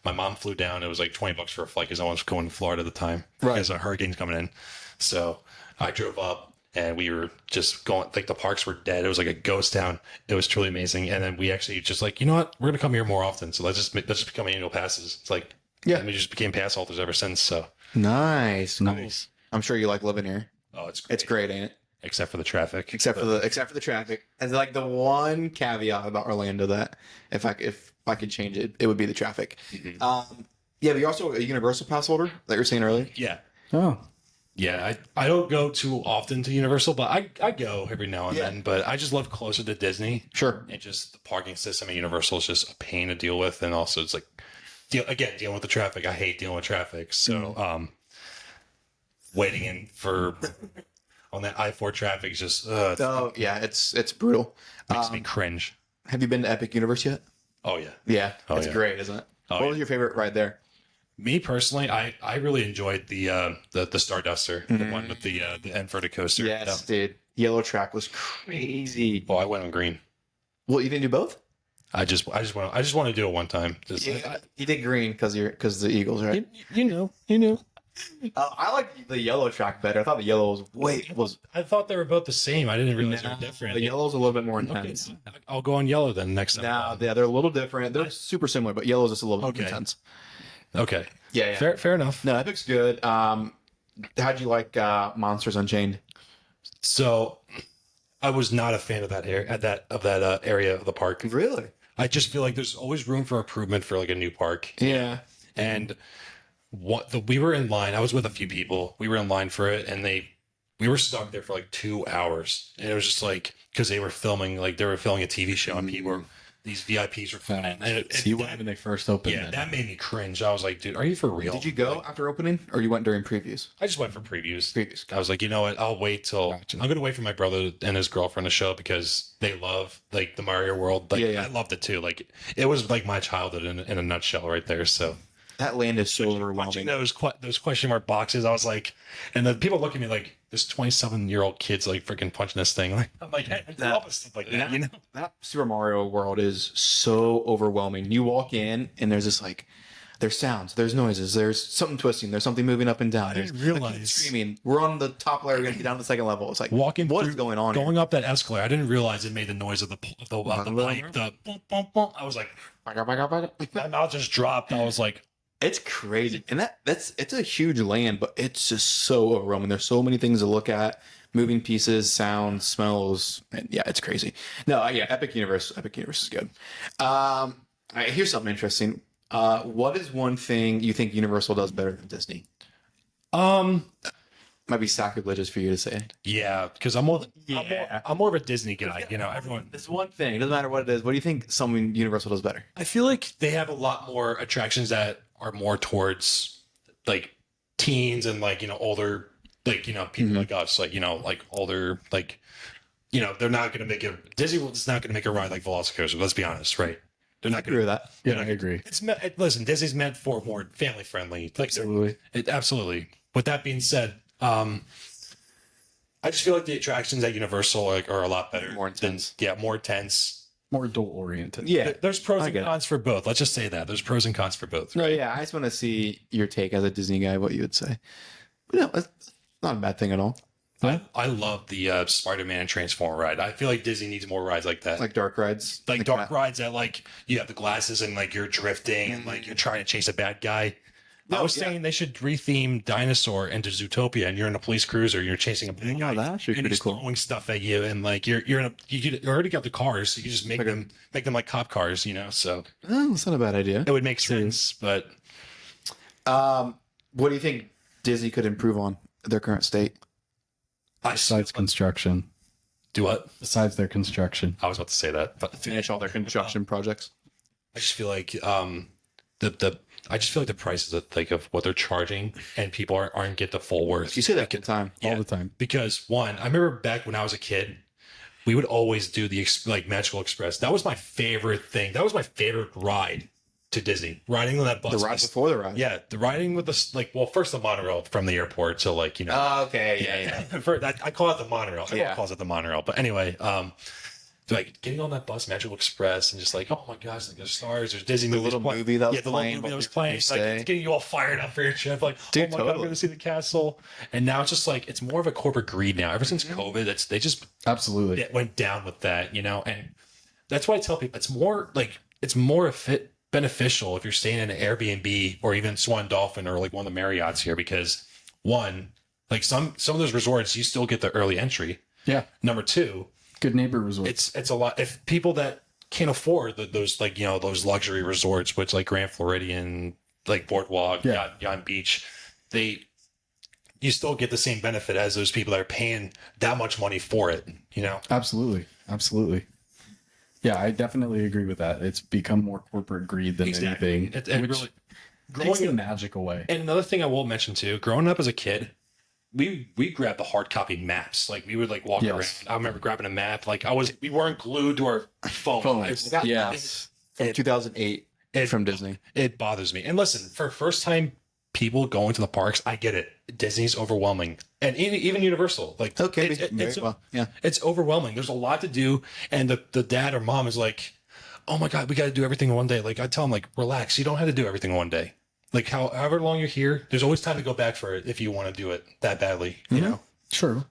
my mom flew down. It was like $20 for a flight because no one was going to Florida at the time. Right. Because a hurricane's coming in. So I drove up and we were just going, like the parks were dead. It was like a ghost town. It was truly amazing. And then we actually just like, you know what? We're going to come here more often. So let's just become annual passes. It's like, Yeah. And we just became pass holders ever since. So Nice. Cool. Nice. I'm sure you like living here. oh, it's great. It's great, ain't it? Except for the traffic. Except for the traffic. And like the one caveat about Orlando that if I could change it, it would be the traffic. Yeah, but you're also a Universal pass holder that you were saying earlier. Yeah. Oh, Yeah, I don't go too often to Universal, but I go every now and then. But I just live closer to Disney. Sure. And just the parking system at Universal is just a pain to deal with. And also it's like, dealing with the traffic. I hate dealing with traffic. So waiting in for on that I-4 traffic is just Oh yeah, it's brutal. makes me cringe. Have you been to Epic Universe yet? Oh, yeah. Yeah, Oh, it's yeah. great, isn't it? Oh, What was your favorite ride there? Me personally, I really enjoyed the Starduster, the one with the inverted coaster. Yes, dude. Yellow track was crazy. Oh, I went on green. Well, you didn't do both? I just want to do it one time. Just, You did green because the Eagles, right? you know. I like the yellow track better. I thought the yellow was I thought they were both the same. I didn't realize they were different. The yellow's a little bit more Okay, intense. I'll go on yellow then next time. Nah, yeah, they're a little different. They're super similar, but yellow's just a little Okay. intense. Okay. Yeah, yeah. Fair enough. No, Epic's good. How'd you like Monsters Unchained? So, I was not a fan of that area of the park. Really? I just feel like there's always room for improvement for like a new park. Yeah. And we were in line. I was with a few people. We were in line for it, and we were stuck there for like 2 hours. And it was just like because they were filming a TV show, and these VIPs were filming. See what when they first opened. Yeah, then. that made me cringe. I was like, dude, are you for real? Did you go Like, after opening, or you went during previews? I just went for previews. Previews. I was like, you know what? I'll wait till Gotcha. I'm gonna wait for my brother and his girlfriend to show up because they love like the Mario world. Like Yeah. I loved it too. Like it was like my childhood in a nutshell right there. So That land is so watching overwhelming. those question mark boxes, I was like, and the people look at me like this 27-year-old kid's like freaking punching this thing. Like I'm like, hey, I love stuff like that, you know? That Super Mario world is so overwhelming. You walk in and there's this like, there's sounds, there's noises, there's something twisting, there's something moving up and down. I didn't There's realize- kids screaming. We're on the top layer, we're gonna get down to the second level. It's like Walking what through, is going on? going up that escalator. I didn't realize it made the noise of the pipe, the bump, bump, bump. I was like, my mouth just dropped. I was like, It's crazy, and it's a huge land, but it's just so overwhelming. There's so many things to look at, moving pieces, sounds, smells, and yeah, it's crazy. No, yeah, Epic Universe is good. All right, here's something interesting. What is one thing you think Universal does better than Disney? Might be sacrilegious for you to say. yeah, because I'm more of a Disney guy. You know, everyone. This one thing, it doesn't matter what it is. What do you think something Universal does better? I feel like they have a lot more attractions that are more towards like teens and like, you know, older, like, you know, people like us, like, you know, like older, like, you know, they're not going to make it. Disney is not going to make a ride like Velocicoaster. Let's be honest, right? They're not Agree going with to. that. Yeah, I agree. Listen, Disney's meant for more family friendly. Like, Absolutely. absolutely. With that being said, I just feel like the attractions at Universal are a lot better. More intense. More intense. More adult oriented. Yeah. There's pros I and get it. cons for both. Let's just say that. There's pros and cons for both. No, yeah, I just want to see your take as a Disney guy, what you would say. But no, it's not a bad thing at all. I love the Spider-Man Transformer ride. I feel like Disney needs more rides like that. Like dark rides. Like dark rides that like you have the glasses and like you're drifting and like you're trying to chase a bad guy. I was saying they should retheme Dinosaur into Zootopia, and you're in a police cruiser, you're chasing a bad guy, that's actually and pretty he's cool. throwing stuff at you, and like you already got the cars, so you just make them like cop cars, you know. So Oh, that's not a bad idea. it would make sense, but What do you think Disney could improve on their current state? Besides construction. do what? Besides their construction. I was about to say that, but Finish all their construction projects. I just feel like I just feel like the prices of what they're charging and people aren't get the full worth. You say that all the time. All the time. Because one, I remember back when I was a kid, we would always do the Magical Express. That was my favorite thing. That was my favorite ride to Disney. Riding on that bus. The ride before the ride. Yeah, the riding with first the monorail from the airport. So like, you know, Oh, okay. Yeah. for that, I call it the monorail. Everyone Yeah. calls it the monorail. But anyway, like getting on that bus, Magical Express, and just like, oh my gosh, like there's stars, there's Disney movies. little movie that was the playing little movie that was before playing. you It's like stay. it's getting you all fired up for your trip. Like, Dude, oh my god, I'm totally. going to see the castle. And now it's just like it's more of a corporate greed now. Ever since COVID, they just Absolutely. went down with that, you know. And that's why I tell people it's more beneficial if you're staying in an Airbnb or even Swan Dolphin or like one of the Marriotts here, because one, like some of those resorts, you still get the early entry. Yeah. Number two, Good neighbor resort. it's a lot. If people that can't afford those like, you know, those luxury resorts, which like Grand Floridian, like Boardwalk, Yacht Beach, you still get the same benefit as those people that are paying that much money for it, you know? Absolutely. Absolutely. Yeah, I definitely agree with that. It's become more corporate greed than anything. It which really takes the magic away. And another thing I will mention too, growing up as a kid, we grabbed the hard copy maps. Like we would like walk Yes. around. I remember grabbing a map. Like we weren't glued to our phone. Phones. Yes. From 2008 from Disney. It bothers me. And listen, for first time people going to the parks, I get it. Disney's overwhelming, and even Universal. Like Okay. Yeah. it's overwhelming. There's a lot to do, and the dad or mom is like, "Oh my god, we got to do everything in one day." Like I tell them, like, relax. You don't have to do everything in one day. Like however long you're here, there's always time to go back for it if you want to do it that badly. You know. True.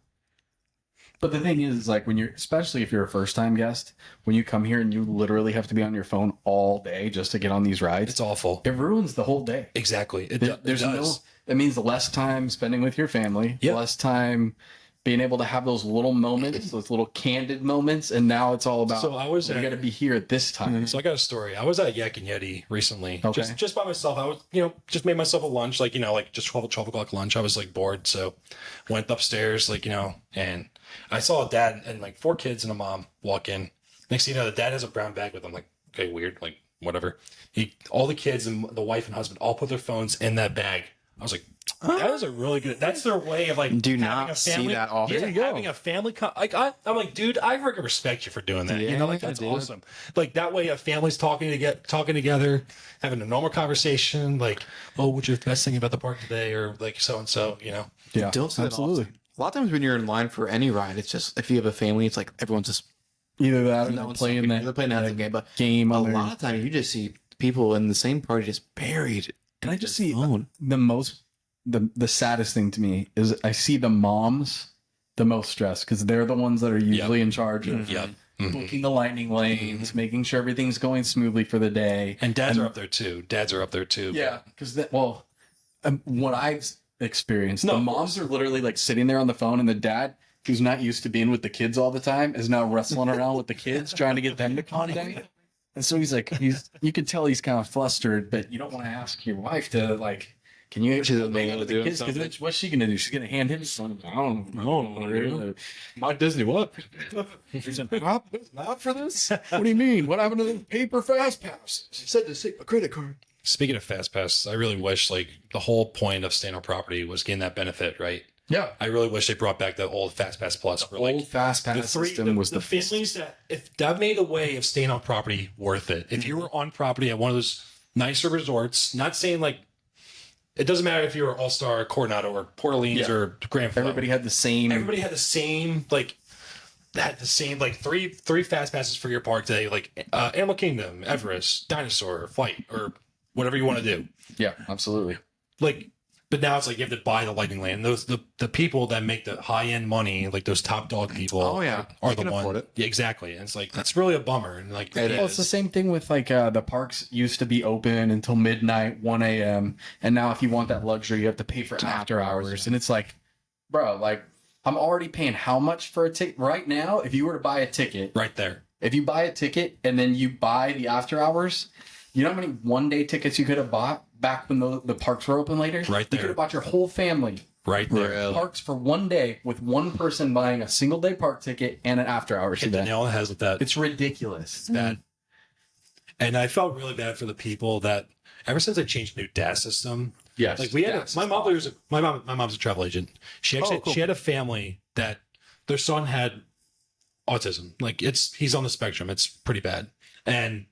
But the thing is, like, when you're, especially if you're a first time guest, when you come here and you literally have to be on your phone all day just to get on these rides, It's awful. it ruins the whole day. Exactly. It There's no, does. it means less time spending with your family, Yep. less time being able to have those little moments, those little candid moments. And now it's all about, So I was we at- got to be here at this time. So I got a story. I was at Yak and Yeti recently, Okay. just by myself. I was, just made myself a lunch, like, like just 12 o'clock lunch. I was like bored. So went upstairs, like, and I saw a dad and like 4 kids and a mom walk in. Next thing you know, the dad has a brown bag with him. Like, okay, weird, like whatever. All the kids and the wife and husband all put their phones in that bag. I was like, that is a really good. That's their way of like. Do having not a see family, that often. Yeah, There you go. having a family. I'm like, dude, I freaking respect you for doing that. Yeah, Like that's dude. awesome. Like that way, a family's talking together, having a normal conversation. Like, oh, what's your best thing about the park today, or like so and so. Yeah, Don't say that absolutely. often. A lot of times when you're in line for any ride, it's just if you have a family, it's like everyone's just Either that or no they're one's playing talking. They're playing that game. But game a on their, lot of times you just see people in the same party just buried. Can I just in see their phone. the saddest thing to me is I see the moms the most stressed because they're the ones that are usually in charge of Yep. Mhm. booking the lightning lanes, making sure everything's going smoothly for the day. And dads are up there too. Yeah, because what I've experienced, No, the of moms are literally like sitting there on the phone, and the dad, who's not used to being with the kids all the time, is now wrestling around with the kids, trying to get them to calm down. And so you can tell he's kind of flustered, but you don't want to ask your wife to like, can you She's hang out with the doing kids? something. Because what's she gonna do? She's gonna hand him something. I don't know. My Disney, what? Not for this? What do you mean? What happened to the paper fast pass? She said to take my credit card. Speaking of fast pass, I really wish like the whole point of staying on property was getting that benefit, right? Yeah. I really wish they brought back the old fast pass plus. Where, like, Old fast the pass three system was the families that if that made a way of staying on property worth it. If you were on property at one of those nicer resorts, not saying like it doesn't matter if you were All Star, Coronado, or Port Orleans Yeah. or Grand Flow. Everybody had the same. Everybody had the same like. Had the same like three fast passes for your park today, like Animal Kingdom, Everest, Dinosaur, Flight, or whatever you want to do. Yeah, absolutely. Like, but now it's like you have to buy the Lightning Lane. Those the people that make the high end money, like those top dog people, Oh, yeah. are They the can one. afford it. Yeah, exactly. And it's like that's really a bummer. And like, It Well, it's the same thing with like the parks used to be open until midnight, 1 a.m. And now if you want that luxury, you have to pay for after hours. And it's like, bro, like I'm already paying how much for a ticket right now? If you were to buy a ticket, right there. if you buy a ticket and then you buy the after hours, you know how many 1-day tickets you could have bought back when the parks were open later? Right You there. could have bought your whole family Right there. parks for 1 day with one person buying a single day park ticket and an after hours Hit the event. nail on the head with that. It's ridiculous. Bad. And I felt really bad for the people that ever since I changed the new DAS system, Yes. like we had my mom's a travel agent. She actually cool. she had a family that their son had autism. Like he's on the spectrum. It's pretty bad. And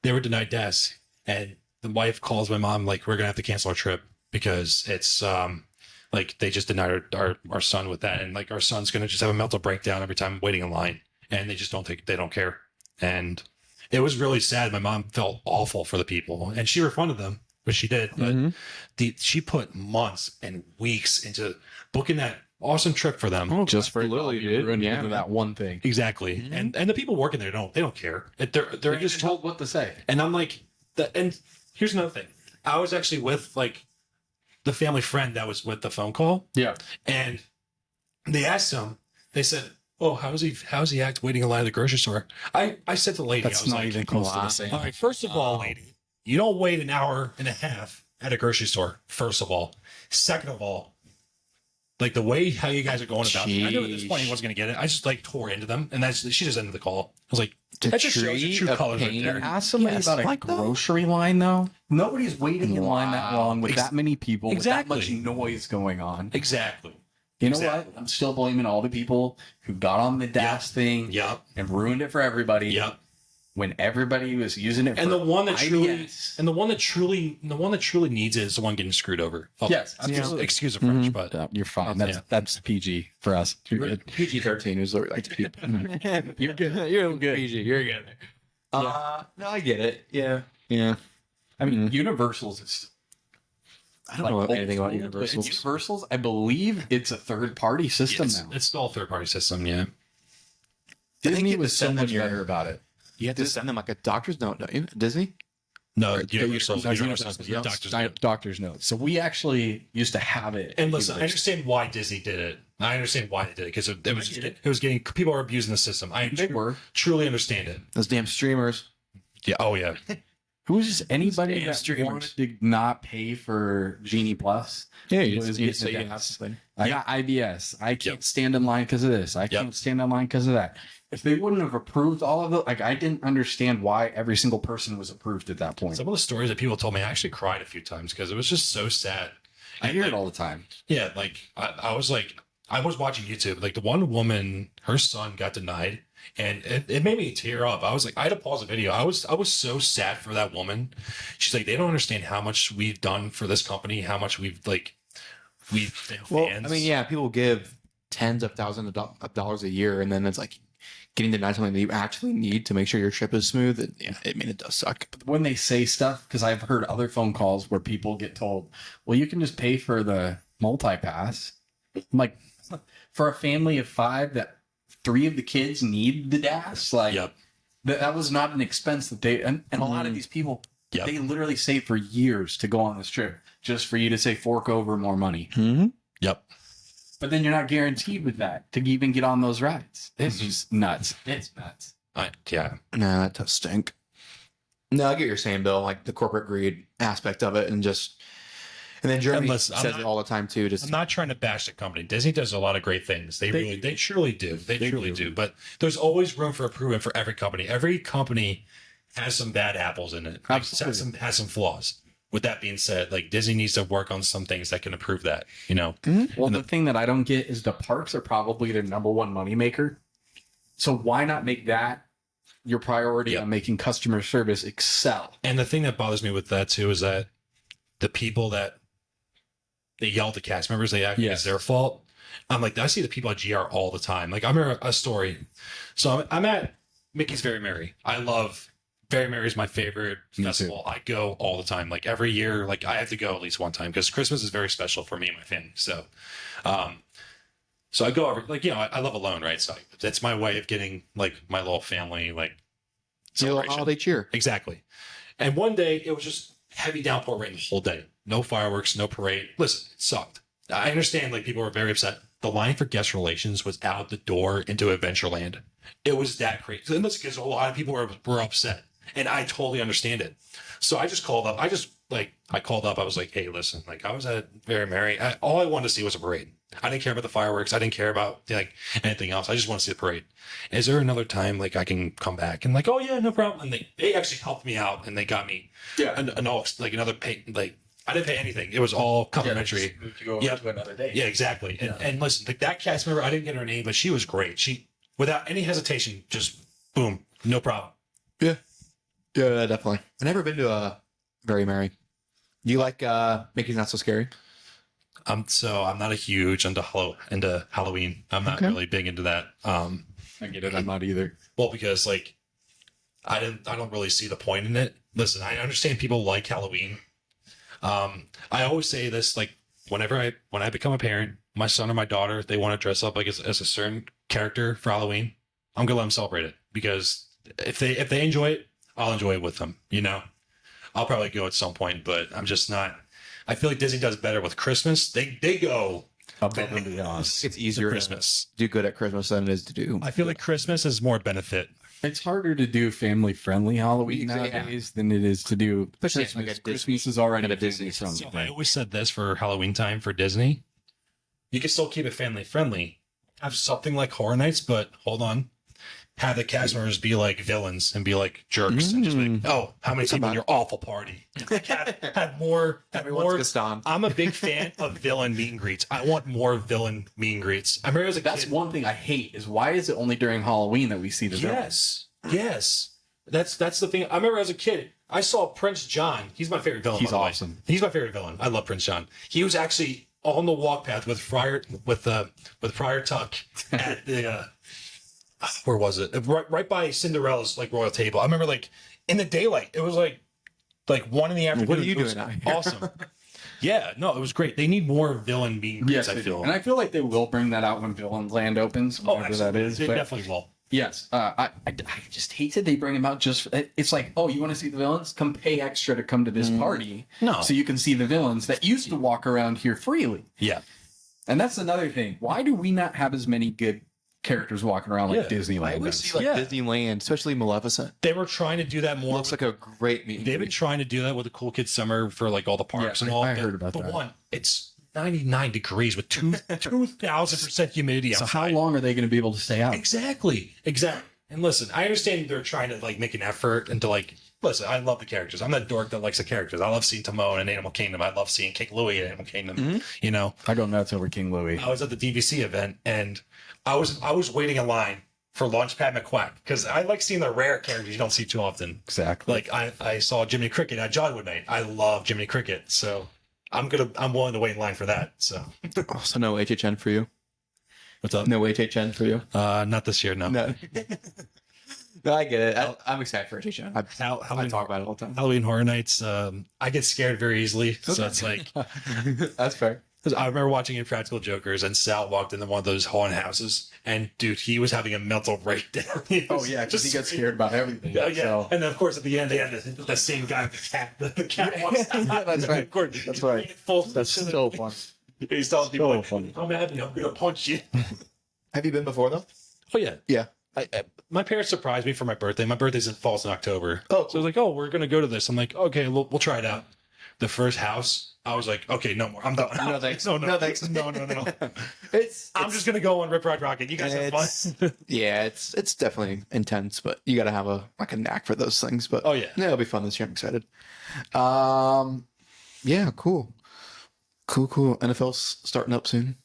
they were denied DAS. And the wife calls my mom like, we're gonna have to cancel our trip because it's like they just denied our son with that. And like our son's gonna just have a mental breakdown every time waiting in line. And they just they don't care. And it was really sad. My mom felt awful for the people, and she refunded them, which she did. But she put months and weeks into booking that awesome trip for them. just for Absolutely, literally dude. because Yeah. of that one thing. Exactly. And the people working there don't care. They're just told what to say. And I'm like, and here's another thing. I was actually with like the family friend that was with the phone call, Yeah. and they asked him. They said, "Oh, how's he act waiting in line at the grocery store?" I said to the lady, That's I was not like, even close to the same. all right, first of all, lady, you don't wait an hour and a half at a grocery store, first of all. Second of all, like the way how you guys are going about it, I knew at this point he wasn't going to get it. I just like tore into them, and she just ended the call. I was like, that just shows your true colors right there. Ask somebody Yes, about a like that. grocery line, though. Nobody's waiting in line that long with that many people, Exactly. with that much noise going on. Exactly. You know Exactly. what? I'm still blaming all the people who got on the DAS thing Yep. and ruined it for everybody. Yep. When everybody was using it, And for the one that truly, IBS. and the one that truly needs it is the one getting screwed over. Oh, Yes, absolutely. excuse the French, but You're fine. Yeah. That's PG for us. You're good. PG-13 is what we like to keep. You're good. You're good. PG. You're good. No, I get it. Yeah. Yeah. I mean, Universal's is I don't know anything about Universal. Universal's, I believe it's a third-party system now. It's all third-party system, yeah. Disney you was so send them much better about it. You have to send them like a doctor's note, don't you? Disney? No, Universal. Doctor's note. So we actually used to have it. And listen, I understand why Disney did it. I understand why they did it because it was getting people are abusing the system. I truly understand it. Those damn streamers. Yeah. Oh yeah. Who was just anybody that wanted to not pay for Genie Plus? Yeah, you just say yes. I got IBS. I can't stand in line because of this. I can't stand in line because of that. If they wouldn't have approved all of it, like I didn't understand why every single person was approved at that point. Some of the stories that people told me, I actually cried a few times because it was just so sad. I hear it all the time. Yeah, like I was watching YouTube. Like the one woman, her son got denied, and it made me tear up. I was like, I had to pause the video. I was so sad for that woman. She's like, they don't understand how much we've done for this company, how much we've fans. I mean, yeah, people give tens of thousands of dollars a year, and then it's like getting denied something that you actually need to make sure your ship is smooth. It does suck. When they say stuff, because I've heard other phone calls where people get told, well, you can just pay for the multi-pass. I'm like, for a family of 5 that 3 of the kids need the DAS, like that was not an expense that they, and a lot of these people, they literally save for years to go on this trip just for you to say fork over more money. Mm-hmm. Yep. But then you're not guaranteed with that to even get on those rides. It's just nuts. It's nuts. Yeah. No, that does stink. No, I get what you're saying, Bill. Like the corporate greed aspect of it, and then Jeremy says it all the time too. I'm not trying to bash the company. Disney does a lot of great things. They truly do. They truly do. But there's always room for improvement for every company. Every company has some bad apples in it. Absolutely. Has some flaws. With that being said, like Disney needs to work on some things that can improve that, you know? Mm-hmm. Well, the thing that I don't get is the parks are probably their number one moneymaker. So why not make that your priority on making customer service excel? And the thing that bothers me with that too is that the people that they yell at the cast members, they act like it's their fault. I'm like, I see the people at GR all the time. Like I remember a story. So I'm at Mickey's Very Merry. I love Very Merry is my favorite festival. I go all the time. Like every year, like I have to go at least one time because Christmas is very special for me and my family. So, so I go over, like, you know, I live alone, right? So that's my way of getting like my little family, like celebration. Holiday cheer. Exactly. And one day it was just heavy downpour rain the whole day. No fireworks, no parade. Listen, it sucked. I understand like people were very upset. The line for guest relations was out the door into Adventureland. It was that crazy. And that's because a lot of people were upset. And I totally understand it. So I just called up. I called up. I was like, hey, listen, like I was at Very Merry. All I wanted to see was a parade. I didn't care about the fireworks. I didn't care about like anything else. I just want to see the parade. Is there another time like I can come back? And like, oh yeah, no problem. And they actually helped me out and they got me another pay, like I didn't pay anything. It was all complimentary. To another day. Yeah, exactly. And listen, like that cast member, I didn't get her name, but she was great. She, without any hesitation, just boom, no problem. Yeah. Yeah, definitely. I've never been to a Very Merry. Do you like Mickey's Not So Scary? So I'm not a huge into Halloween. I'm not really big into that. I get it. I'm not either. Well, because like I don't really see the point in it. Listen, I understand people like Halloween. I always say this, like when I become a parent, my son or my daughter, they want to dress up like as a certain character for Halloween, I'm gonna let them celebrate it because if they enjoy it, I'll enjoy it with them. You know, I'll probably go at some point, but I'm just not. I feel like Disney does better with Christmas. They go above and beyond. It's easier Christmas. To do good at Christmas than it is to do. I feel like Christmas is more benefit. It's harder to do family-friendly Halloween nowadays than it is to do Christmas. Like Christmas is already a Disney song. So I always said this for Halloween time for Disney. You can still keep it family-friendly. Have something like Horror Nights, but hold on. Have the cast members be like villains and be like jerks and just like, oh, how many people in your awful party? Like have more. Gaston. I'm a big fan of villain meet and greets. I want more villain meet and greets. I remember as a That's kid. one thing I hate is why is it only during Halloween that we see the villains? Yes. That's the thing. I remember as a kid, I saw Prince John. He's my favorite villain. He's by the way. awesome. He's my favorite villain. I love Prince John. He was actually on the walk path with Friar Tuck at the where was it? Right by Cinderella's like royal table. I remember like in the daylight. It was like 1 in the afternoon. What are you It was doing out here? Awesome. Yeah, no, it was great. They need more villain meet and greets, I they do. feel. And I feel like they will bring that out when Villain Land opens, Oh, whatever that absolutely. is. They But definitely will. yes, I just hate that they bring them out just. It's like, oh, you want to see the villains? Come pay extra to come to this party, No. so you can see the villains that used to walk around here freely. Yeah. And that's another thing. Why do we not have as many good characters walking around like Yeah. Disneyland I always does? see like Yeah. Disneyland, especially Maleficent. They were trying to do that more. Looks like a great meet. They've been trying to do that with the Cool Kids Summer for like all the parks Yeah, and all. I heard about but that. one, it's 99 degrees with 2,000% humidity So outside. how long are they going to be able to stay out? Exactly. And listen, I understand they're trying to like make an effort and to like listen. I love the characters. I'm that dork that likes the characters. I love seeing Timon in Animal Kingdom. I love seeing King Louie in Animal Kingdom. You know, I go nuts over King Louie. I was at the DVC event and I was waiting in line for Launchpad McQuack because I like seeing the rare characters you don't see too often. Exactly. Like I saw Jiminy Cricket at Jollywood Night. I love Jiminy Cricket, so I'm willing to wait in line for that. So Also, no HHN for you. what's up? No HHN for you. Not this year. No. No. No, I get it. I'm excited for HHN. I Halloween, talk about it all the time. Halloween Horror Nights. I get scared very easily, so it's like That's fair. 'cause I remember watching Impractical Jokers, and Sal walked into one of those haunted houses, and dude, he was having a mental breakdown. Oh yeah, because he gets scared about everything. Yeah, yeah. So. And then of course at the end they had the same guy with the cat. The cat walks out. Yeah, that's right. Of course, That's right. That's so fun. He's telling people, So like, funny. "Come at me, I'm gonna punch you." Have you been before though? Oh yeah, Yeah. my parents surprised me for my birthday. My birthday's falls in October. Oh, So I was like, "Oh, we're gonna go to this." I'm like, "Okay, we'll try it out." The first house, I was like, "Okay, no more. I'm done." No thanks. No, no, No thanks. no, no, no. I'm I'm just gonna go on Rip Ride Rocket. You guys have fun. Yeah, it's definitely intense, but you got to have a knack for those things. But Oh, yeah. it'll be fun this year. I'm excited. Yeah, cool. NFL's starting up soon.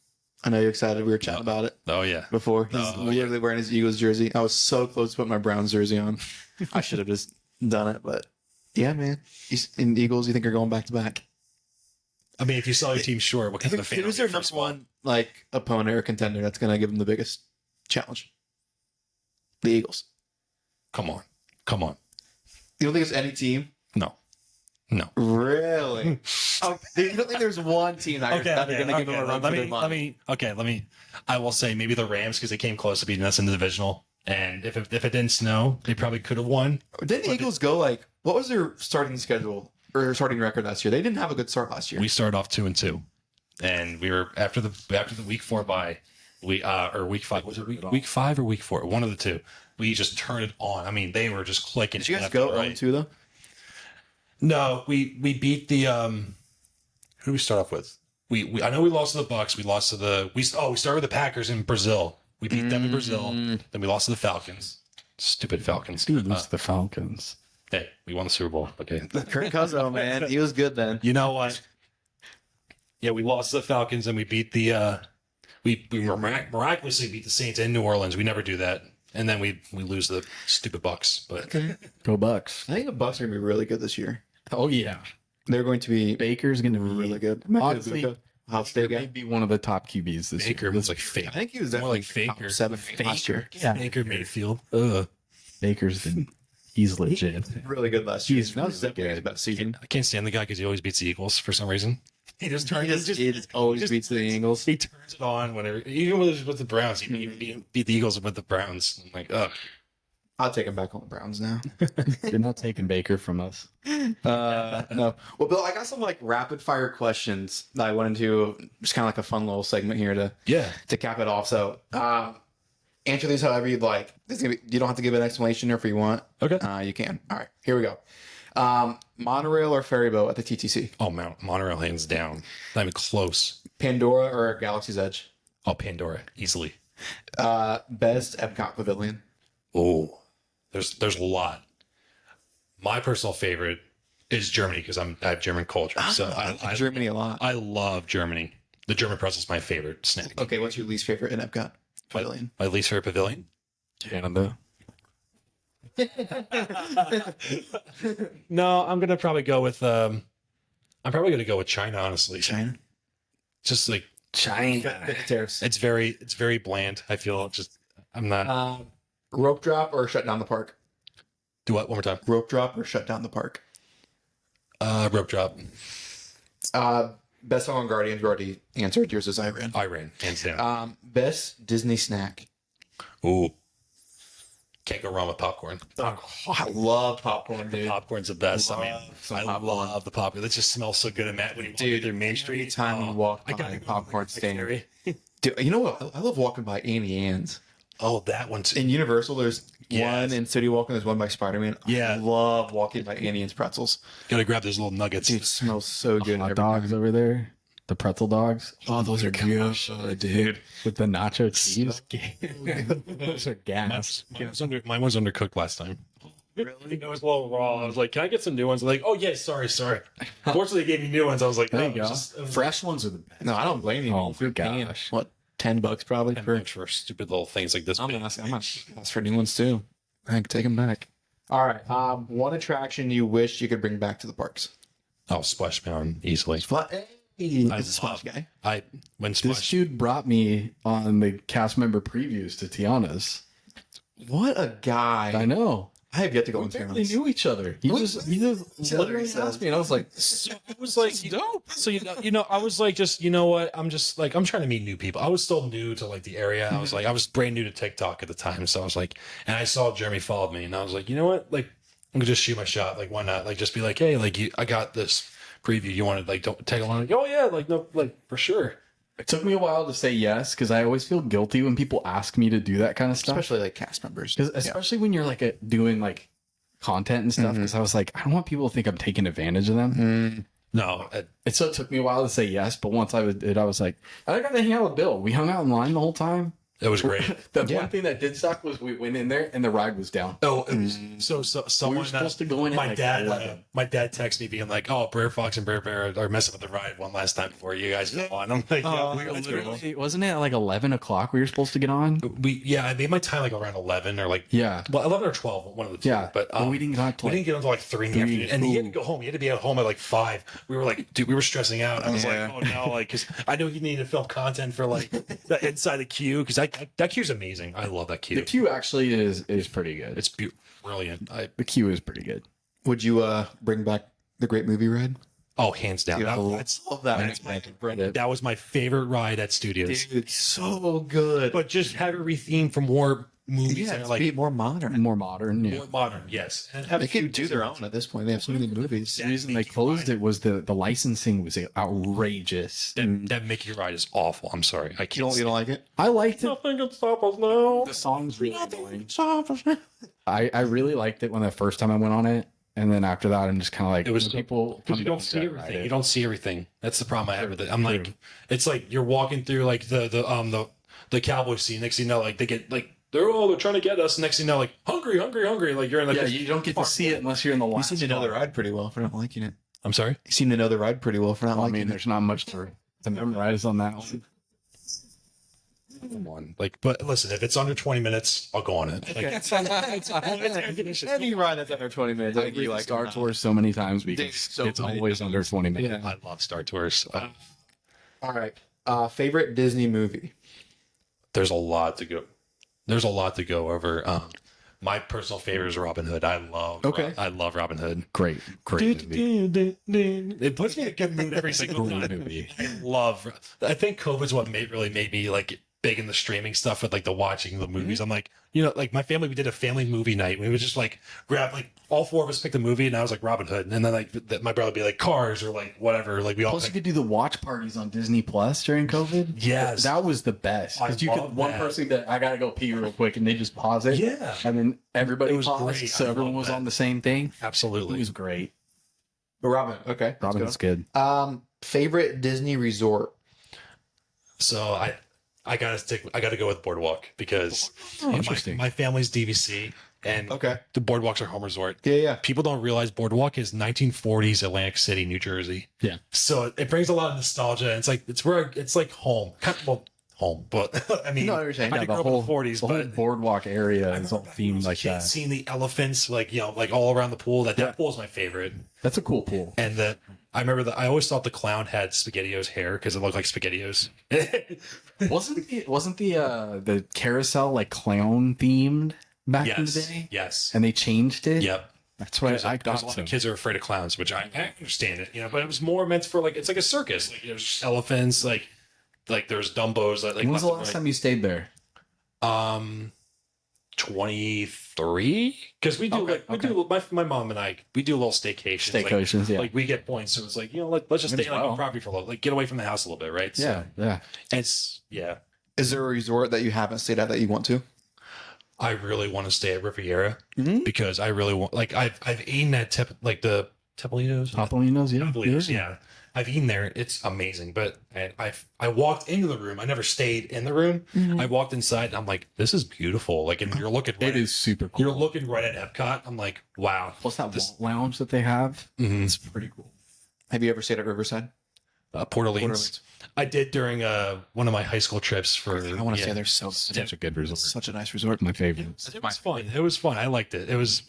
I know you're excited. We were chatting about it Oh yeah. before. He's Oh, literally wearing his Eagles jersey. I was so close to putting my Browns jersey on. I should have just done it, but yeah, man. He's in Eagles. You think you're going back to back? I mean, if you sell your team short, what kind of a fan? Who's their number one opponent or contender that's going to give them the biggest challenge? The Eagles. Come on. You don't think it's any team? No. Really? Oh, you don't think there's one team that are going to give them a run for their money? Let me. I will say maybe the Rams because they came close to beating us in the divisional, and if it didn't snow, they probably could have won. Didn't the Eagles go what was their starting schedule or starting record last year? They didn't have a good start last year. We started off 2-2, and we were after the week 4 bye. Or week 5 was it week 5 or week 4? One of the two. We just turned it on. I mean, they were just clicking. Did you guys left go and right. 0-2 though? No, we beat the who did we start off with? We I know we lost to the Bucks. We lost to we started with the Packers in Brazil. We beat them in Brazil. Then we lost to the Falcons. Stupid Falcons. Dude, lose the Falcons. Hey, we won the Super Bowl. Okay. Kirk Cousins, man, he was good then. You know what? Yeah, we lost to the Falcons and we beat the we miraculously beat the Saints in New Orleans. We never do that. And then we lose the stupid Bucks. But Go Bucks. I think the Bucks are going to be really good this year. Oh yeah. They're going to be Baker's going to be really good. Honestly, Ohio State Baker guy. may be one of the top QBs this Baker year. was like fake. I think he was More definitely like Faker. top 7 last year. Yeah. Baker Mayfield. Ugh. Baker's been he's legit. Really good last year. He's That was really definitely good. his best season. I can't stand the guy because he always beats the Eagles for some reason. He just turns. It always beats the Eagles. He turns it on whenever, even with the Browns. He beat the Eagles with the Browns. I'm like, ugh. I'll take him back on the Browns now. They're not taking Baker from us. No. Well, Bill, I got some rapid fire questions that I wanted to just kind of a fun little segment here to cap it off. So, answer these however you'd like. You don't have to give an explanation or if you want. Okay. You can. All right. Here we go. Monorail or ferry boat at the TTC? Oh, Monorail hands down. Not even close. Pandora or Galaxy's Edge? Oh, Pandora easily. Best Epcot pavilion? Oh, there's a lot. My personal favorite is Germany because I have German culture. So I like Germany a lot. I love Germany. The German pretzel is my favorite snack. Okay, what's your least favorite in Epcot pavilion? My least favorite pavilion? Canada. No, I'm gonna probably go with China, honestly. China. Just like China. Terrace. it's very bland. I feel just I'm not Rope drop or shut down the park? do what one more time. Rope drop or shut down the park? Rope drop. Best song on Guardians, we already answered. Yours is I Ran. I ran hands down. Best Disney snack. Ooh, can't go wrong with popcorn. Oh, I love popcorn, dude. Popcorn's the best. Love I mean, some I popcorn. love the popcorn. It just smells so good at Matt when you walk through Main Street. Anytime you walk I by gotta a go popcorn like stand. area. Dude, you know what? I love walking by Annie Ann's. Oh, that one too. In Universal, there's Yes. one in City Walk and there's one by Spider-Man. Yeah. I love walking by Annie Ann's pretzels. Gotta grab those little nuggets. Dude, it smells so good. Hot every dogs time. over there. The pretzel dogs Oh, those are good, dude. with the nacho cheese. Those are gas. Mine was undercooked last time. Really? It was a little raw. I was like, "Can I get some new ones?" Like, "Oh yeah, sorry." Fortunately, they gave me new ones. I was like, There "Oh, you go. Fresh ones are the best. No, I don't blame you. Oh, If you're paying, gosh. what, $10 probably for stupid little things like this." I'm gonna ask for new ones too. I can take them back. All right. One attraction you wish you could bring back to the parks. Oh, Splash Mountain easily. He's I a Splash love- guy. When This Splash. dude brought me on the cast member previews to Tiana's. What a guy! I know. I have yet to go We on barely Tiana's. knew each other. He just literally asked me, and I was like, So I was like, dope. So I was like, just what? I'm just like, I'm trying to meet new people. I was still new to like the area. I was like, I was brand new to TikTok at the time, so I was like, and I saw Jeremy followed me, and I was like, you know what? Like, I'm gonna just shoot my shot. Like, why not? Like, just be like, hey, like, I got this preview. You want to like don't tag along? Like, oh yeah, like no, like for sure. it took me a while to say yes because I always feel guilty when people ask me to do that kind of stuff. Especially like cast members. Because especially when you're like doing like content and stuff. Because I was like, I don't want people to think I'm taking advantage of them. No, And so it took me a while to say yes, but once I did, I was like, I got to hang out with Bill. We hung out in line the whole time. it was great. The one thing that did suck was we went in there and the ride was down. Oh, it was, so We someone were supposed to go in at my like dad 11. my dad texted me being like, "Oh, Brer Fox and Brer Bear are messing with the ride one last time before you guys go on." I'm like, Oh, we were that's literally, Wasn't it like 11 o'clock we were supposed to get on? I made my time like around 11 or like Yeah. 11 or 12, one of the two. Yeah. But we didn't get on till we didn't get until like 3 in the 3. afternoon, and he had to go home. He had to be at home at like 5. We were like, dude, we were stressing out. I was Yeah. like, oh no, like because I know you need to film content for like the inside the queue because that queue's amazing. I love that queue. The queue actually is pretty good. It's brilliant. The queue is pretty good. Would you bring back the Great Movie Ride? Oh, hands down. Dude, I That's- love that. that's Brendan. that was my favorite ride at Studios. Dude, so good. But just have it rethemed for more movies yeah, that are it's like be more modern. More modern. Yeah. more modern. Yes, and have They a few could do their own at this point. They have so many movies. The reason they closed it was the licensing was outrageous. That Mickey ride is awful. I'm sorry, I can't. You don't like it? I liked it. Nothing can stop us now. The song's really annoying. I really liked it when the first time I went on it, and then after that, I'm just kind of like, It was when people Because you come don't to see ride everything. it. You don't see everything. That's the problem I have with it. I'm True. like, it's like you're walking through like the cowboy scene. Next thing you know, like they get like they're trying to get us. Next thing you know, like hungry. Like you're in like Yeah, this you don't get to see it unless you're in the You last. seem to know the car. ride pretty well for not liking it. I'm sorry. You seem to know the ride pretty well for not I liking mean, it. there's not much to memorize on that one. One like, but listen, if it's under 20 minutes, I'll go on it. Like, Any ride that's under 20 minutes, I agree like Star Tours so many times because Dude, so it's many always under 20 minutes. I love Star Tours. All right. Favorite Disney movie? There's a lot to go. There's a lot to go over. My personal favorite is Robin Hood. I love Robin Hood. Great movie. It puts me in a good mood every single Great time. movie. I think COVID's what really made me like big in the streaming stuff with like the watching the movies. I'm like, like my family, we did a family movie night. We would just like grab like all 4 of us picked a movie, and I was like Robin Hood, and then like my brother would be like Cars or like whatever. Like we all Plus, you picked. could do the watch parties on Disney Plus during COVID. Yes. That was the best. I Because you love could one that. person that I gotta go pee real quick, and they just pause it. Yeah. And then everybody It was paused, great. so I everyone love was that. on the same thing. It Absolutely. was great. Robin. Okay. let's Robin's good. go. Favorite Disney resort? So I gotta go with Boardwalk because Interesting. my family's DVC and Okay. the Boardwalks are home resort. Yeah. People don't realize Boardwalk is 1940s Atlantic City, New Jersey. Yeah. So it brings a lot of nostalgia. And it's like home. Home, but I mean, No, I understand. I Yeah, grew up in the 40s, the whole but boardwalk area is all themed like that. seeing the elephants, like like all around the pool. That pool is my favorite. That's a cool pool. And I remember that I always thought the clown had SpaghettiOs hair because it looked like SpaghettiOs. Wasn't the carousel like clown themed back in the day? Yes. And they changed it. Yep. That's why There's I a got lot some. of kids are afraid of clowns, which I understand it, but it was more meant for like it's like a circus. Like there's elephants, like there's Dumbos. Like When was the left and last right. time you stayed there? 23, because we do my mom and I we do little staycations. Staycations, yeah. Like we get points, so it's like let's just Might stay as like well. on property for a little, like get away from the house a little bit, right? Yeah, yeah. It's Is there a resort that you haven't stayed at that you want to? I really want to stay at Riviera Mhm. because I really want I've eaten at the Tepolinos. Topolino's, yeah. Tepolinos, yeah. I've eaten there. It's amazing. But I walked into the room. I never stayed in the room. I walked inside and I'm like, this is beautiful. Like, and you're looking right It is super cool. you're looking right at Epcot. I'm like, wow. Plus that lounge that they have. Mhm. It's pretty cool. Have you ever stayed at Riverside? Port Orleans. I did during one of my high school trips for I want to stay there so Such a good resort. Such a nice resort. My favorite. It was fun. It was fun. I liked it. It was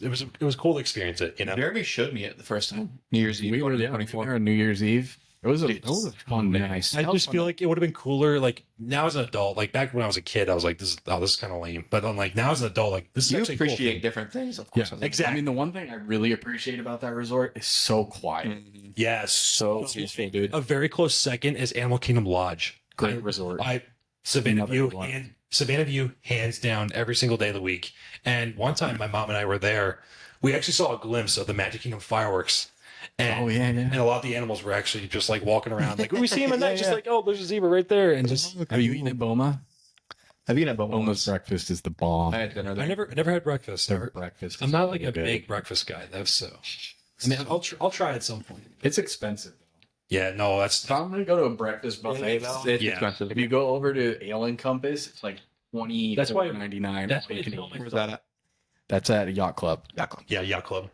cool to experience it, Jeremy showed me it the first time. New Year's Eve. We were there 24. on New Year's Eve. It was a fun day. Nice. I just feel like it would have been cooler. Like now as an adult, like back when I was a kid, I was like, this is kind of lame. But I'm like now as an adult, like this is You actually a cool appreciate thing. different things, of Yeah, course. exactly. I mean, the one thing I really appreciate about that resort is so quiet. Yes. So peaceful, dude. A very close second is Animal Kingdom Lodge. Great resort. Savannah Another View, one. Savannah View, hands down, every single day of the week. And one time, my mom and I were there. We actually saw a glimpse of the Magic Kingdom fireworks. And, Oh, yeah, yeah. And a lot of the animals were actually just like walking around. Like, when we see them at night, Yeah, just yeah. like, oh, there's a zebra right there. And just, Have you eaten at Boma? Have you been at Boma's breakfast is the bomb. I had dinner there. I never had breakfast. Their breakfast. I'm is not like so a good. big breakfast guy, though. So, I mean, I'll try at some point. It's expensive. Yeah, no, that's If I'm gonna go to a breakfast buffet, though, It's Yeah. expensive. if you go over to Ale and Compass, it's like That's why- $24.99. that's why you tell Where's that at? That's at a yacht club. yeah, yacht club.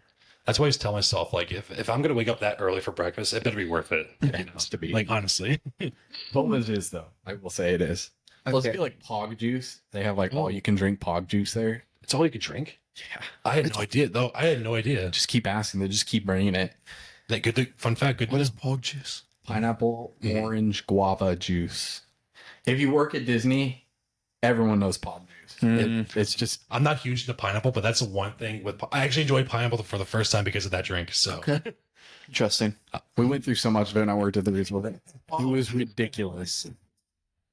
That's why I just tell myself, like, if I'm gonna wake up that early for breakfast, it better be worth it. It has to be. Like, honestly. Boma's is though. I will say it is. Plus, Okay. I feel like Pog juice. They have like Oh. all you can drink Pog juice there. It's all you can drink. Yeah. I had no idea, though. I had no idea. Just keep asking. They just keep bringing it. That good. Fun fact. Good. What is pog juice? Pineapple, Mhm. orange, guava juice. If you work at Disney, everyone knows Pog juice. It's just I'm not huge into pineapple, but that's the one thing with. I actually enjoyed pineapple for the first time because of that drink. So Okay. Interesting. we went through so much of it when I worked at the resort. It was ridiculous.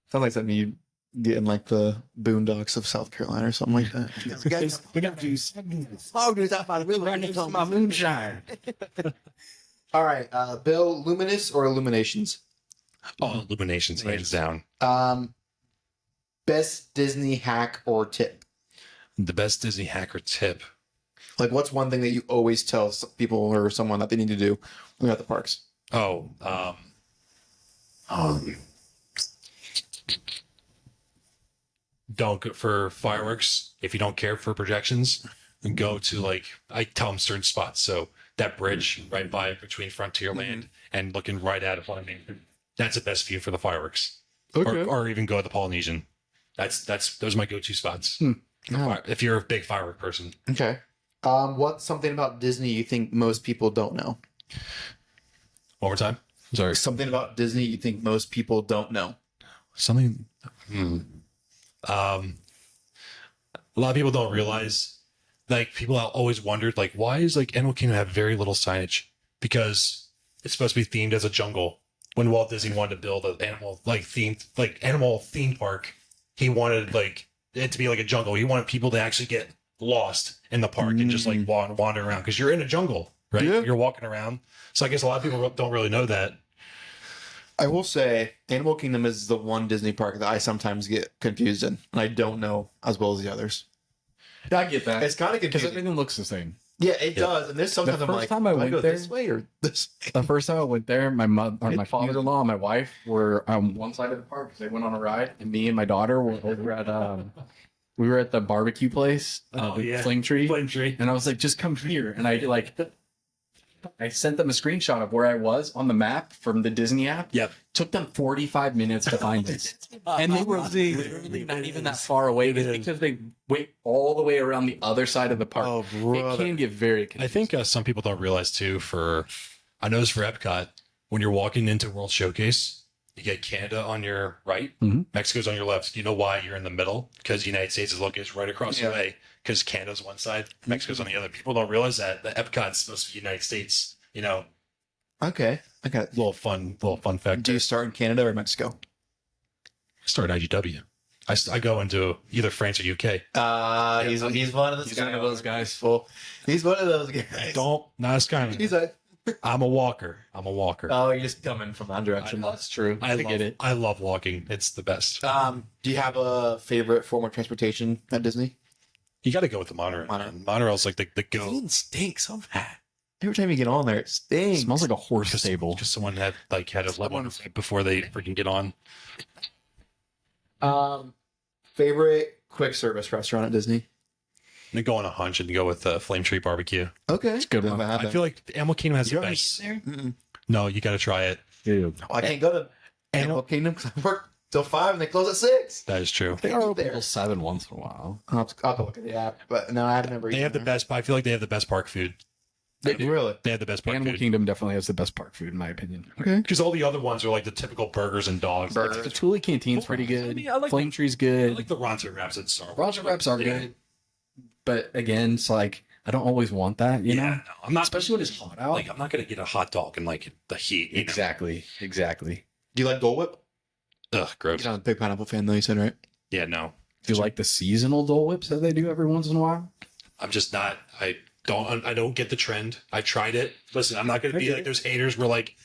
Sounds like something you get in like the boondocks of South Carolina or something like that. We got juice. Pog juice out by the river. My moonshine. All right, Bill, Luminous or Illuminations? oh, Illuminations hands down. Best Disney hack or tip? The best Disney hacker tip. Like, what's one thing that you always tell people or someone that they need to do when they're at the parks? Oh, don't go for fireworks if you don't care for projections. And go to like I tell them certain spots. So that bridge right by between Frontierland and looking right at it. I mean, that's the best view for the fireworks. Or even go to the Polynesian. That's those are my go-to spots. If you're a big firework person. Okay. What's something about Disney you think most people don't know? One more time. Sorry. Something about Disney you think most people don't know? Something. A lot of people don't realize. Like people always wondered, like, why is like Animal Kingdom have very little signage? Because it's supposed to be themed as a jungle. When Walt Disney wanted to build an animal theme park, he wanted like it to be like a jungle. He wanted people to actually get lost in the park and just like wander around because you're in a jungle, right? Yeah. You're walking around. So I guess a lot of people don't really know that. I will say Animal Kingdom is the one Disney park that I sometimes get confused in, and I don't know as well as the others. Yeah, I get that. It's kind of Because confusing. everything looks the same. Yeah, it does. And there's sometimes I'm first like, time I do went go there- this way or this way? The first time I went there, my father-in-law and my wife were on one side of the park because they went on a ride, and me and my daughter were over at we were at the barbecue place, the Flame Tree, Flame tree. and I was like, just come here, and I sent them a screenshot of where I was on the map from the Disney app. Yep. Took them 45 minutes to find it, and they were literally not even that far away because they went all the way around the other side of the park. Oh, It brother. can get very I confusing. think some people don't realize too. I know this for Epcot. When you're walking into World Showcase, you get Canada on your right, Mhm. Mexico's on your left. You know why you're in the middle? Because the United States is located right across Yeah. the way. because Canada's one side, Mexico's on the other. People don't realize that the Epcot's supposed to be United States. You know, Okay. Okay. little fun fact. Do you start in Canada or Mexico? Start IGW. I go into either France or UK. He's one of those He's one of those guys. Full. He's one of those guys. Not as kind. He's like, I'm a walker. oh, you're just coming from that direction. That's true. I get it. I love walking. It's the best. Do you have a favorite form of transportation at Disney? You got to go with the monorail. Monorail's like the It go. even stinks so bad. Every time you get on there, it stinks. It smells like a horse stable. Because someone had a level right before they freaking get on. Favorite quick service restaurant at Disney? And go on a hunch and go with Flame Tree Barbecue. Okay, it's good one. I feel like Animal Kingdom has the best. No, you got to try it. Dude. I can't go to Animal Kingdom because I work till 5 and they close at 6. That is true. They are open there. till 7 once in a while. I'll have to look at the app, but no, I've never. They have the best. I feel like they have the best park food. They do. Really? They have the best park Animal food. Kingdom definitely has the best park food, in my opinion. Okay. Because all the other ones are like the typical burgers and dogs. Burgers. The Thule Canteen's pretty good. I mean, I like Flame Tree's I good. like the Ronto wraps at Star Wars. Roger wraps are good. But again, it's like, I don't always want that, you know? No, I'm not. Especially when it's hot out. Like, I'm not gonna get a hot dog in like the heat. You know? Exactly. Do you like Dole Whip? Ugh, gross. You're not a big pineapple fan, though. You said right. Yeah, no. Do you like the seasonal Dole Whips that they do every once in a while? I'm just not. I don't get the trend. I tried it. Listen, I'm not gonna be like those haters where like,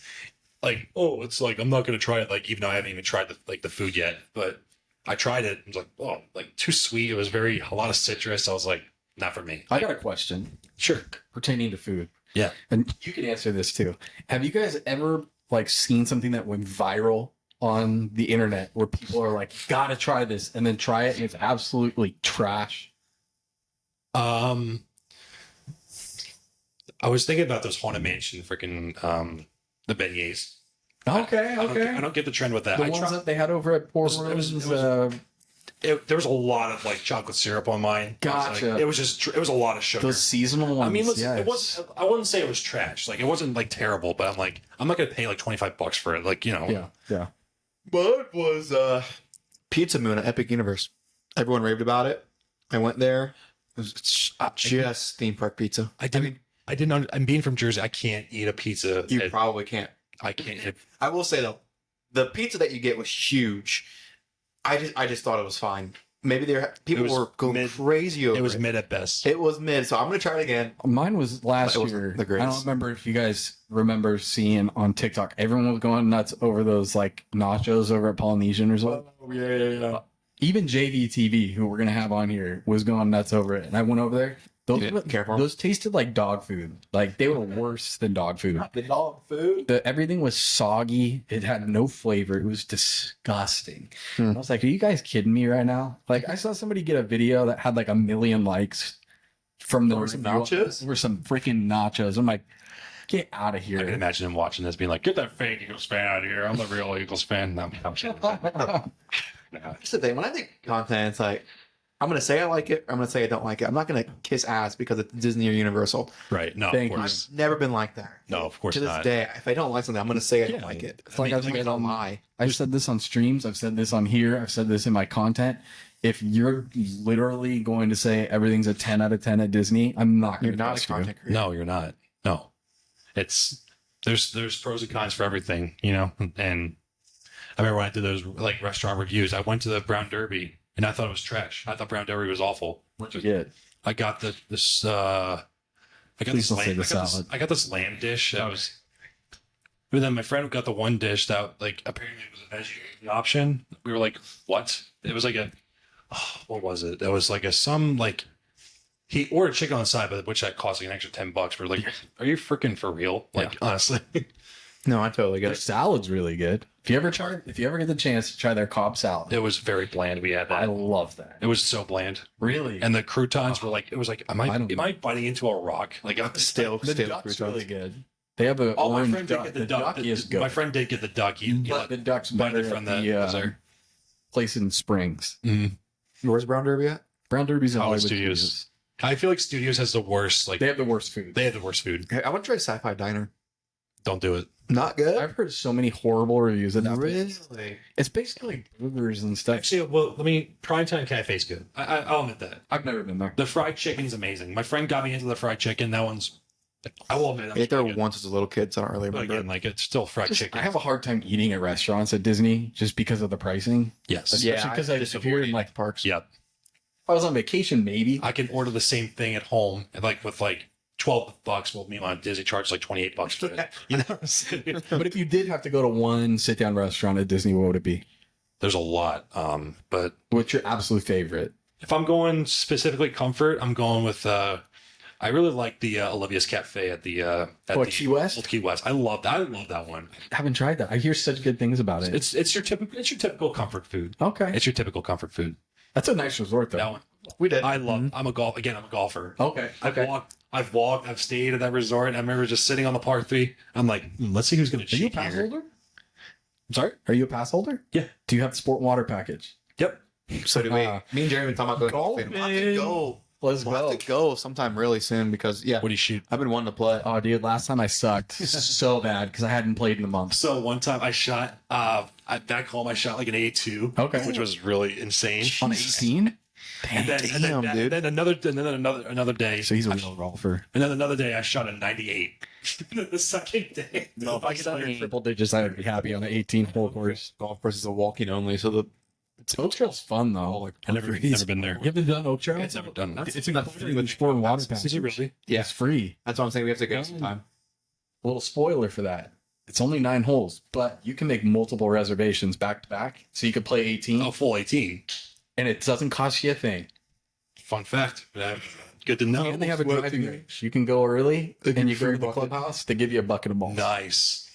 oh, it's like I'm not gonna try it. Like, even though I haven't even tried the food yet, but I tried it. I was like, oh, like too sweet. It was a lot of citrus. I was like, not for me. I got a question. Sure. Pertaining to food. Yeah. And you can answer this too. Have you guys ever like seen something that went viral on the internet where people are like, gotta try this, and then try it and it's absolutely trash? I was thinking about those Haunted Mansion freaking the beignets. Okay, I don't get the trend with that. The ones that they had over at Port It was- Rose, there was a lot of like chocolate syrup on mine. Gotcha. It was a lot of sugar. those seasonal ones. I mean, listen, yes. it was. I wouldn't say it was trash. Like, it wasn't like terrible, but I'm like, I'm not gonna pay like $25 for it. Like, you know. Yeah. Mine was Pizza Moon at Epic Universe. Everyone raved about it. I went there. It was just theme park pizza. I'm being from Jersey. I can't eat a pizza. You probably can't. I can't. I will say though, the pizza that you get was huge. I just thought it was fine. Maybe people was were going mid- crazy over it. It was mid at best. It was mid, so I'm gonna try it again. Mine was last It wasn't year. the I greatest. don't remember if you guys remember seeing on TikTok. Everyone was going nuts over those like nachos over at Polynesian or something. Oh, yeah. Even JVTV, who we're gonna have on here, was going nuts over it. And I went over there. You didn't care for 'em? Those tasted like dog food. Like they were worse than dog food. The dog food. Everything was soggy. It had no flavor. It was disgusting. I was like, "Are you guys kidding me right now?" Like I saw somebody get a video that had like 1 million likes from the Over some review nachos? over some freaking nachos. I'm like, get out of I can here. imagine him watching this, being like, "Get that fake Eagles fan out of here. I'm the real Eagles fan." No, I'm kidding. That's the thing. When I think content, it's like I'm gonna say I like it, or I'm gonna say I don't like it. I'm not gonna kiss ass because it's Disney or Universal. Right? No, Thank of you. course. I've never been like that. No, of course To this not. day, if I don't like something, I'm gonna say I don't Yeah, like it. It's like I've I'm said gonna on lie. I've said this on streams. I've said this on here. I've said this in my content. If you're literally going to say everything's a 10 out of 10 at Disney, I'm not going You're to not a trust you. content creator. No, you're not. No, it's there's pros and cons for everything, you know. And I remember when I did those like restaurant reviews, I went to the Brown Derby and I thought it was trash. I thought Brown Derby was awful. What'd you get? I got this. I got Please this don't say lamb. the salad. I got this lamb dish that was. But then my friend got the one dish that like apparently it was a vegetarian option. We were like, what? It was like what was it? It was like some like. He ordered chicken on the side, but which that cost like an extra $10. We're like, are you freaking for real? Like, honestly. No, I totally get Their it. salad's really good. If you ever get the chance to try their Cobb salad, It was very bland. We had I that. love that. It was so bland. Really? And the croutons were like, it was like, am I don't- I biting into a rock? Like, I'm Still, the still duck's croutons. really good. They have a Oh, my orange friend did duck. get The the duck. duck is good. My friend did get the duck. But the duck's bought better it from from the was there. place in Springs. Where's Brown Derby at? Brown Derby's in Hollywood Hollywood Studios. Studios. I feel like Studios has the worst. Like They have the worst food. they have the worst food. Hey, I want to try Sci-Fi Diner. Don't do it. Not good. I've heard so many horrible reviews of that. Really? It's basically like burgers and stuff. Actually, well, Primetime Cafe's good. I'll admit that. I've never been there. The fried chicken's amazing. My friend got me into the fried chicken. That one's, I will admit, I ate there once as a little kid, so I don't really but remember. again, like it's still fried chicken. I have a hard time eating at restaurants at Disney just because of the pricing. Yes. Especially because I just if you're in avoid like parks. Yep. if I was on vacation, maybe. I can order the same thing at home, and like with like $12. Well, meanwhile, Disney charges like $28 for it. You know, But if you did have to go to one sit down restaurant at Disney, what would it be? there's a lot. But What's your absolute favorite? if I'm going specifically comfort, I'm going with. I really like the Olivia's Cafe at the Key West? Old Key West. I love that. I love that one. I haven't tried that. I hear such good things about it. It's your typical comfort food. Okay. It's your typical comfort food. That's a nice resort though. That one. We did. I love. I'm a golfer. Okay. I've walked. I've stayed at that resort. And I remember just sitting on the par 3. I'm like, let's see who's going to Are you a cheat pass here. holder? I'm sorry. Are you a pass holder? Yeah. Do you have the sport and water package? Yep. So do we. Me and Jeremy been talking about Golf, going. I have to go. Let's We'll have to go sometime really soon because What do you shoot? I've been wanting to play. Oh, dude, last time I sucked so bad because I hadn't played in a month. So one time I shot. Back home I shot like an A2. Okay. Which was really insane. On 18? And Damn, dude. then another day. So he's a real golfer. And then another day I shot a 98. The second day. No, if I get under triple digits, I would be happy on an 18-hole course. Golf course is a walking only, so the Oak Trail's fun though. I've never been there. You haven't done Oak Trail? It's never done. It's included with sport and water package. Is it really? yeah. It's free. That's what I'm saying. We have to go sometime. A little spoiler for that. It's only 9 holes, but you can make multiple reservations back to back. So you could play 18, Oh, full 18. and it doesn't cost you a thing. Fun fact. Good to know. And they have a driving range. You can go early, and you go to the clubhouse. They give you a bucket of balls. Nice.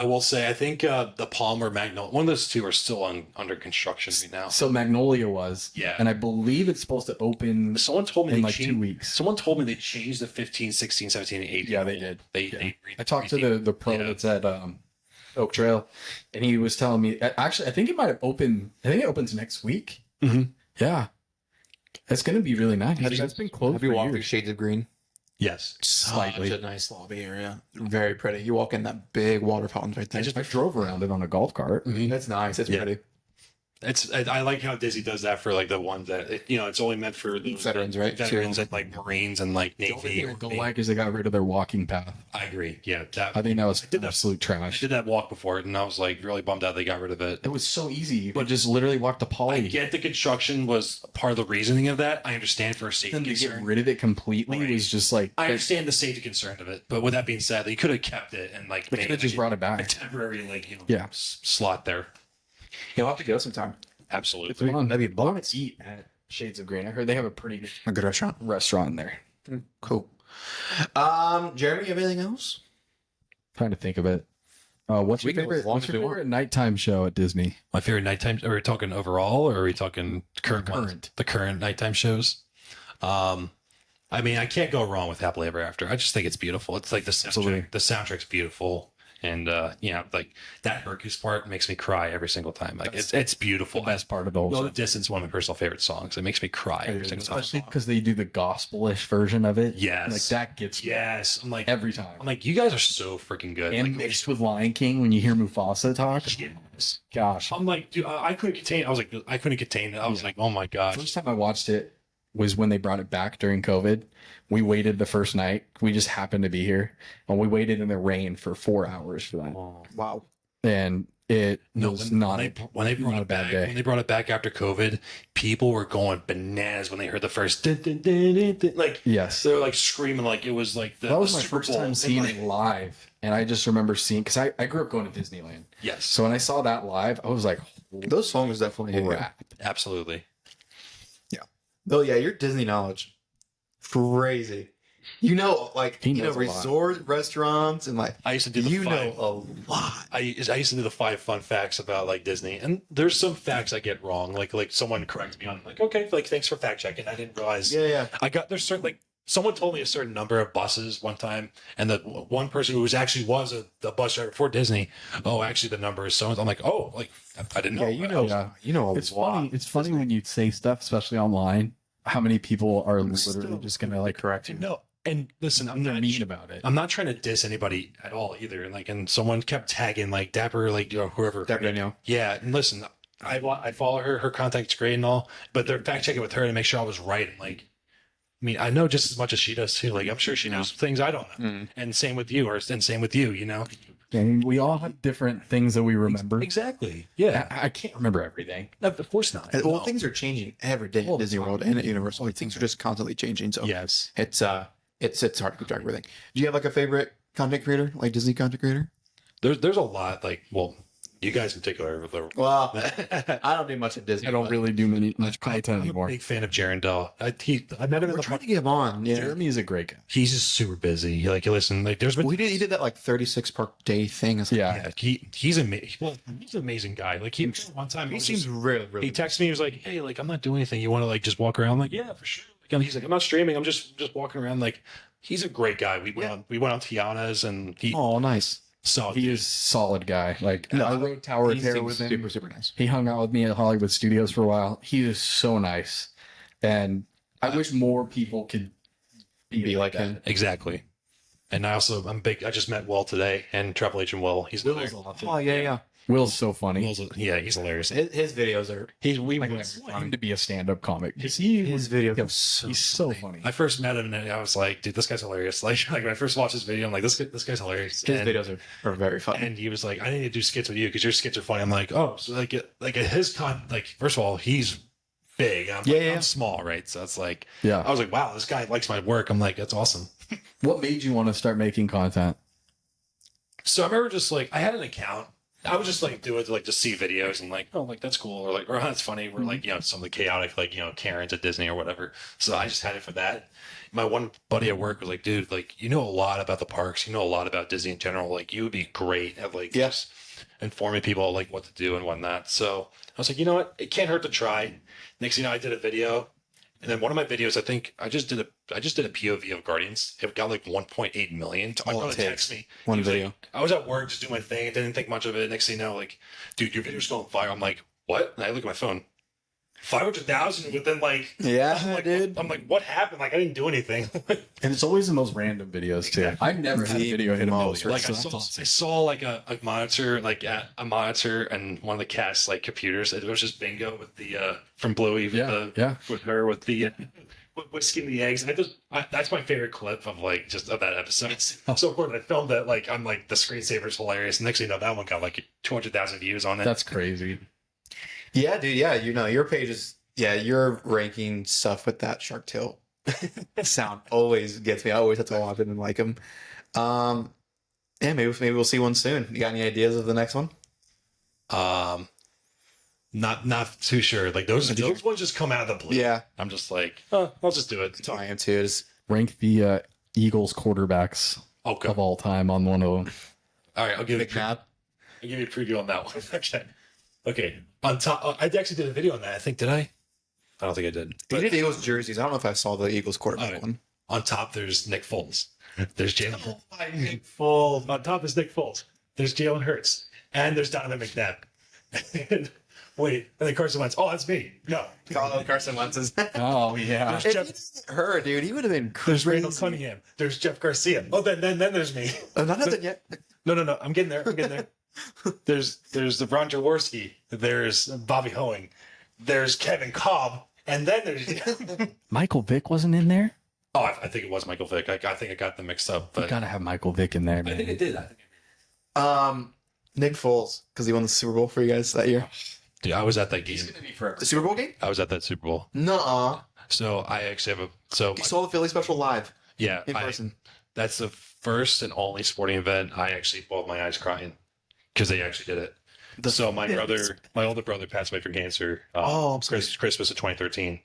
I will say, I think the Palmer Magnolia, one of those two are still under construction right now. So Magnolia was, Yeah. and I believe it's supposed to open Someone told me in they like changed, 2 weeks. Someone told me they changed the 15, 16, 17, and 18. Yeah, they did. They I talked to the pro Yeah. that's at Oak Trail, and he was telling me. Actually, I think it might have opened. I think it opens next week. Mhm. Yeah, it's going to be really nice. Have you- That's been closed Have you for walked through years. Shades of Green? Yes. Slightly. Such a nice lobby area. Very pretty. You walk in that big water fountains right there. I drove around it on a golf cart. It's nice. It's Yeah. pretty. I like how Disney does that for like the ones that it's only meant for those Veterans, right? Veterans and like Marines and like The only Navy. thing I don't like is they got rid of their walking path. I agree. Yeah, I think that was did that. absolute I trash. did that walk before, and I was like really bummed out they got rid of it. It was so easy. You could just literally walk to I Poly. get the construction was part of the reasoning of that. I understand for a safety Then to get concern. rid of it completely Right. was just like I understand the safety concern of it, but with that being said, they could have kept it and like they made could have just brought it a back. temporary Yeah. slot there. You'll have to go sometime. Absolutely. It's fun. That'd be fun to eat at Shades of Green. I heard they have a pretty good A good restaurant. restaurant there. Cool. Jeremy, you have anything else? Trying to think of it. What's your We can go favorite? as long What's as your we want. favorite nighttime show at Disney? My favorite nighttime. Are we talking overall, or are we talking current ones? Current. The current nighttime shows. I mean, I can't go wrong with Happily Ever After. I just think it's beautiful. It's like the soundtrack. Absolutely. The soundtrack's beautiful, and like that Hercules part makes me cry every single time. Like it's beautiful. Best part of the whole Go show. the Distance, one of my personal favorite songs. It makes me cry every single time. Especially because they do the gospel-ish version of it. Yes. Like that gets me Yes, I'm like, every time. you guys are so freaking good. And Like, mixed with Lion King when you hear Mufasa talk. yes. Gosh. I'm like, dude, I couldn't contain. I was like, I couldn't contain it. I was like, oh my gosh. First time I watched it was when they brought it back during COVID. We waited the first night. We just happened to be here. And we waited in the rain for 4 hours for that. Wow. And it was not when they brought not a it bad back day. when they brought it back after COVID, people were going bananas when they heard the first dun, dun, dun, dun, dun. Like Yes. they were like screaming like it was like That was the my Super first Bowl. time And, seeing like, it live. And I just remember seeing, because I grew up going to Disneyland. Yes, So when I saw that live, I was like, Those songs definitely hit you. crap. absolutely. Oh yeah, your Disney knowledge, crazy. You know, like He you know, knows a lot. resort restaurants and like I used to do the you five. know a lot. I used to do the 5 fun facts about like Disney, and there's some facts I get wrong. Like someone corrects me on like, okay, like thanks for fact checking. I didn't realize. Yeah. There's certain like someone told me a certain number of buses one time, and the one person who was the bus driver for Disney. Oh, actually, the number is so. I'm like, oh, like I didn't know. Yeah, you know, Yeah. you know a It's lot. funny. It's funny when you say stuff, especially online, how many people are literally just going to like correct you. No, And listen, I'm They're not mean about it. I'm not trying to diss anybody at all either. And like, and someone kept tagging like Dapper, like whoever. Dapper Danielle. Yeah, and listen, I follow her. Her contact's great and all, but they're fact checking with her to make sure I was right. And like, I mean, I know just as much as she does too. Like, I'm sure she knows things I don't know. And same with you, and same with you. You know, And we all have different things that we remember. exactly. Yeah, I can't remember everything. no, of course not. Well, No. things are changing every day at Disney World and at Universal. Like, things are just constantly changing. So Yes. it's hard to keep track of everything. Do you have like a favorite content creator, like Disney content creator? There's a lot. Like, well, you guys in particular. Well, I don't do much at Disney. I don't really do much content I'm a anymore. big fan of Jaron Dell. I met him in We're the trying to get him on. Yeah. Jeremy is a great guy. He's just super busy. Like, listen, like there's been Well, he did that like 36 per day thing. Yeah. he's amazing. Well, he's an amazing guy. Like one time He seems really, really. he texted me. He was like, "Hey, like I'm not doing anything. You want to like just walk around?" I'm like, "Yeah, for sure." Like, and he's like, "I'm not streaming. I'm just walking around." Like, he's a great guy. We went on Tiana's and he Oh, nice. saw He is a solid guy. Like No, I rode Tower of He Terror seems with him. super, super nice. He hung out with me at Hollywood Studios for a while. He is so nice. And I wish more people could Be like that. him. exactly. And I'm big. I just met Will today and Travel Agent Will. He's hilarious. Oh, yeah. Will's so funny. Will's he's hilarious. His videos are. We I went. want him to be a stand-up comic. His videos are so. He's so funny. I first met him and I was like, dude, this guy's hilarious. Like when I first watched his video, I'm like, this guy's hilarious. His And- videos are very funny. And he was like, I need to do skits with you because your skits are funny. I'm like, oh, so like his first of all, he's big. I'm small, right? So it's like, Yeah. I was like, wow, this guy likes my work. I'm like, that's awesome. What made you want to start making content? So I remember just like, I had an account. I would just like do it to like just see videos and like, oh, like that's cool. Or like, or that's funny. Or like, some of the chaotic, like, Karens at Disney or whatever. So I just had it for that. My one buddy at work was like, dude, like, you know a lot about the parks. You know a lot about Disney in general. Like, you would be great at like, just informing people like what to do and whatnot. So I was like, you know what? It can't hurt to try. Next thing you know, I did a video. And then one of my videos, I think I just did a POV of Guardians. It got like 1.8 million. My brother texted me. One He was like, video. I was at work just doing my thing. Didn't think much of it. Next thing you know, like, dude, your video's going viral. I'm like, what? And I look at my phone. 500,000 within like, Yeah, I'm like, dude. I'm like, what happened? Like, I didn't do anything. And it's always the most random videos too. I've never had a The video hit a most million. Like I saw like a monitor, like a monitor and one of the cast like computers. It was just Bingo with the from Bluey, with her with the whisking the eggs. And that's my favorite clip of like just of that episode. It's so important. I filmed that like I'm like the screensaver's hilarious. Next thing you know, that one got like 200,000 views on it. That's crazy. Yeah, dude. Yeah, your page is. Yeah, you're ranking stuff with that Shark Tail sound always gets me. I always have to watch it and like them. Yeah, maybe we'll see one soon. You got any ideas of the next one? Not too sure. Like those ones just come out of the blue. Yeah, I'm just like, oh, I'll just do it. that's how I am too. Is Rank the Eagles quarterbacks Okay. of all time on one of them. All right, I'll give you Big Nab. a preview on that one. Okay. Okay. On top, I actually did a video on that. I think did I? I don't think I did. They did Eagles jerseys. I don't know if I saw the Eagles quarterback All right. one. On top, there's Nick Foles. There's Jalen. Nick Foles. On top is Nick Foles. There's Jalen Hurts, and there's Donovan McNabb. And, wait, and then Carson Wentz. Oh, that's me. No, Carson Wentz is. Oh yeah. If you didn't her, dude, he would have been there's crazy. Randall Cunningham. There's Jeff Garcia. Oh, then there's me. Oh, not nothing yet. No. I'm getting there. There's the Ron Jaworski. There's Bobby Hoeing. There's Kevin Cobb. And then there's Michael Vick wasn't in there. oh, I think it was Michael Vick. I think I got them mixed up, You but gotta have Michael Vick in there, I man. think it did. Nick Foles, because he won the Super Bowl for you guys that year. Dude, I was at that game. The Super Bowl game? I was at that Super Bowl. Nuh-uh. So I actually have a You saw the Philly special live yeah. in person. That's the first and only sporting event I actually bawled my eyes crying because they actually did it. So my older brother passed away from cancer. I'm sorry. Christmas of 2013.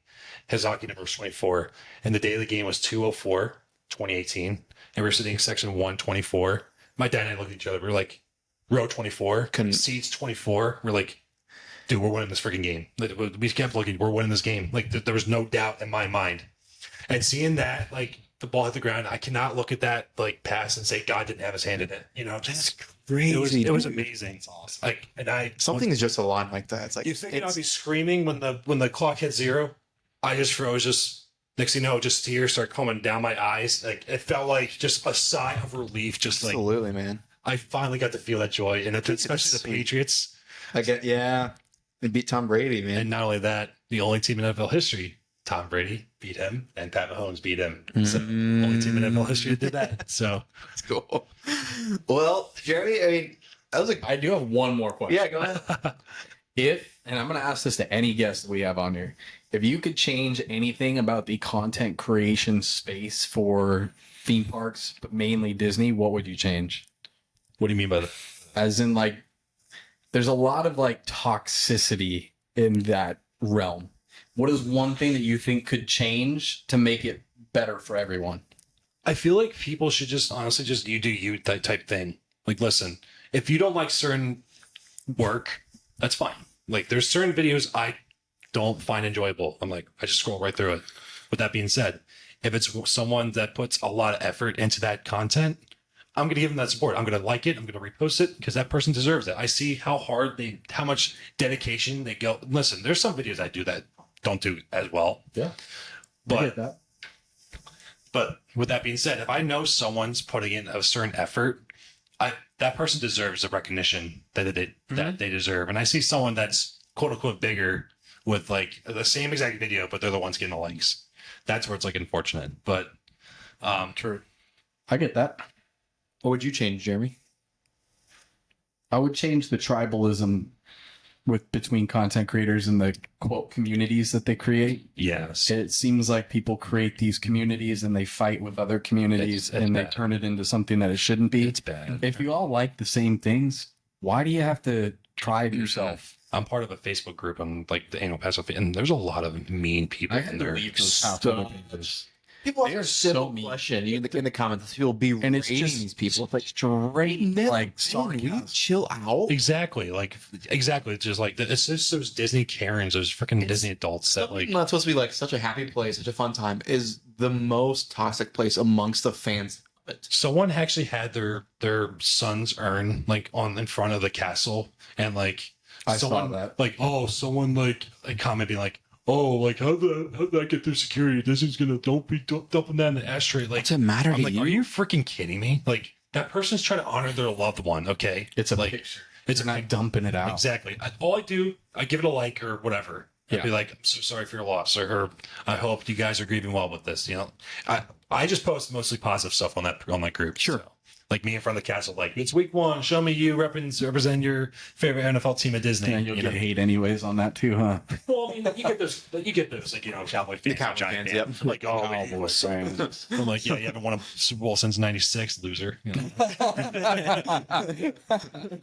His hockey number was 24, and the daily game was 204, 2018, and we're sitting in section 124. My dad and I looked at each other. We were like, row 24, seats 24. We're like, dude, we're winning this freaking game. Like, we kept looking, we're winning this game. Like there was no doubt in my mind. And seeing that, like the ball hit the ground, I cannot look at that like pass and say God didn't have his hand in it. You know, just Crazy. it was amazing. It's awesome. Like, and Something is just a line like that. It's like you think I'd be screaming when the clock hit zero? I just froze, just Next thing you know, just tears start coming down my eyes. Like it felt like just a sigh of relief. Just like Absolutely, man. I finally got to feel that joy, and especially the Sweet. Patriots. Yeah. They beat Tom Brady, man. And not only that, the only team in NFL history, Tom Brady beat him, and Pat Mahomes beat him. So only team in NFL history that did that. So That's cool. Well, Jeremy, I mean, that was I do have one more question. yeah. Go ahead. And I'm going to ask this to any guest that we have on here, if you could change anything about the content creation space for theme parks, but mainly Disney, what would you change? what do you mean by that? As in, like, there's a lot of like toxicity in that realm. What is one thing that you think could change to make it better for everyone? I feel like people should just honestly just you do you that type thing. Like, listen, if you don't like certain work, that's fine. Like, there's certain videos I don't find enjoyable. I'm like, I just scroll right through it. With that being said, if it's someone that puts a lot of effort into that content, I'm going to give them that support. I'm going to like it. I'm going to repost it because that person deserves it. I see how much dedication they go. Listen, there's some videos I do that don't do as well. Yeah. But with that being said, if I know someone's putting in a certain effort, that person deserves the recognition that they deserve. And I see someone that's quote unquote bigger with like the same exact video, but they're the ones getting the likes. That's where it's like unfortunate. But True. I get that. What would you change, Jeremy? I would change the tribalism between content creators and the quote communities that they create. yes, It seems like people create these communities and they fight with other communities It's and they bad. turn it into something that it shouldn't be. it's bad. If you all like the same things, why do you have to tribe yourself? I'm part of a Facebook group on like the annual pass, and there's a lot of mean people I in had to there. leave those so- Passover pages. People They ask are a so simple mean. question in the comments. People be And it's rating just these people. It's like, straight man, like can we sarcasm. chill out? Exactly. It's just like it's just those Disney Karens, those freaking Disney adults that like. Something that's supposed to be like such a happy place, such a fun time, is the most toxic place amongst the fans of it. Someone actually had their son's urn like on in front of the castle, and like I saw someone that. like someone like a comment being like, oh, like how'd that get through security? This is gonna don't be dumping that in the ashtray. Like, What's it matter I'm to like, you? are you freaking kidding me? Like that person's trying to honor their loved one. Okay, It's a like picture. it's They're not dumping it out. exactly. All I do, I give it a like or whatever. I'd Yeah. be like, I'm so sorry for your loss, or I hope you guys are grieving well with this. You know, I just post mostly positive stuff on my group. Sure. So, like me in front of the castle, like it's week 1. Show me you represent your favorite NFL team at Disney. Yeah, you'll you get know? hate anyways on that too, huh? Well, I mean, you get those, like Cowboy fans, Cowboy Giant fans, fans. Like, oh, man. I'm like, yeah, you haven't won a Super Bowl since '96, loser. You know?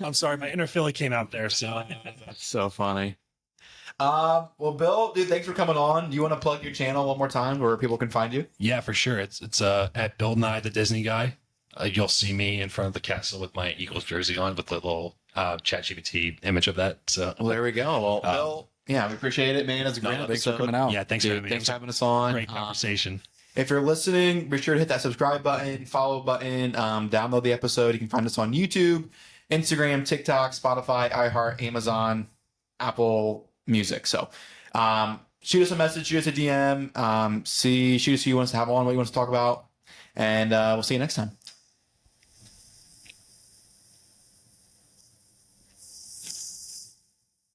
I'm sorry, my inner Philly came out there. So That's so funny. Well, Bill, dude, thanks for coming on. Do you want to plug your channel one more time where people can find you? yeah, for sure. It's at BillNyeTheDisneyGuy. You'll see me in front of the castle with my Eagles jersey on with the little ChatGPT image of that. So Well, there we go. Well, Bill, yeah, we appreciate it, man. It's a great Thanks for episode. coming out. yeah, thanks Dude, for having me. thanks for having us on. Great conversation. If you're listening, be sure to hit that subscribe button, follow button, download the episode. You can find us on YouTube, Instagram, TikTok, Spotify, iHeart, Amazon, Apple Music. So shoot us a message, shoot us a DM, shoot us who you want us to have on, what you want us to talk about, and we'll see you next time.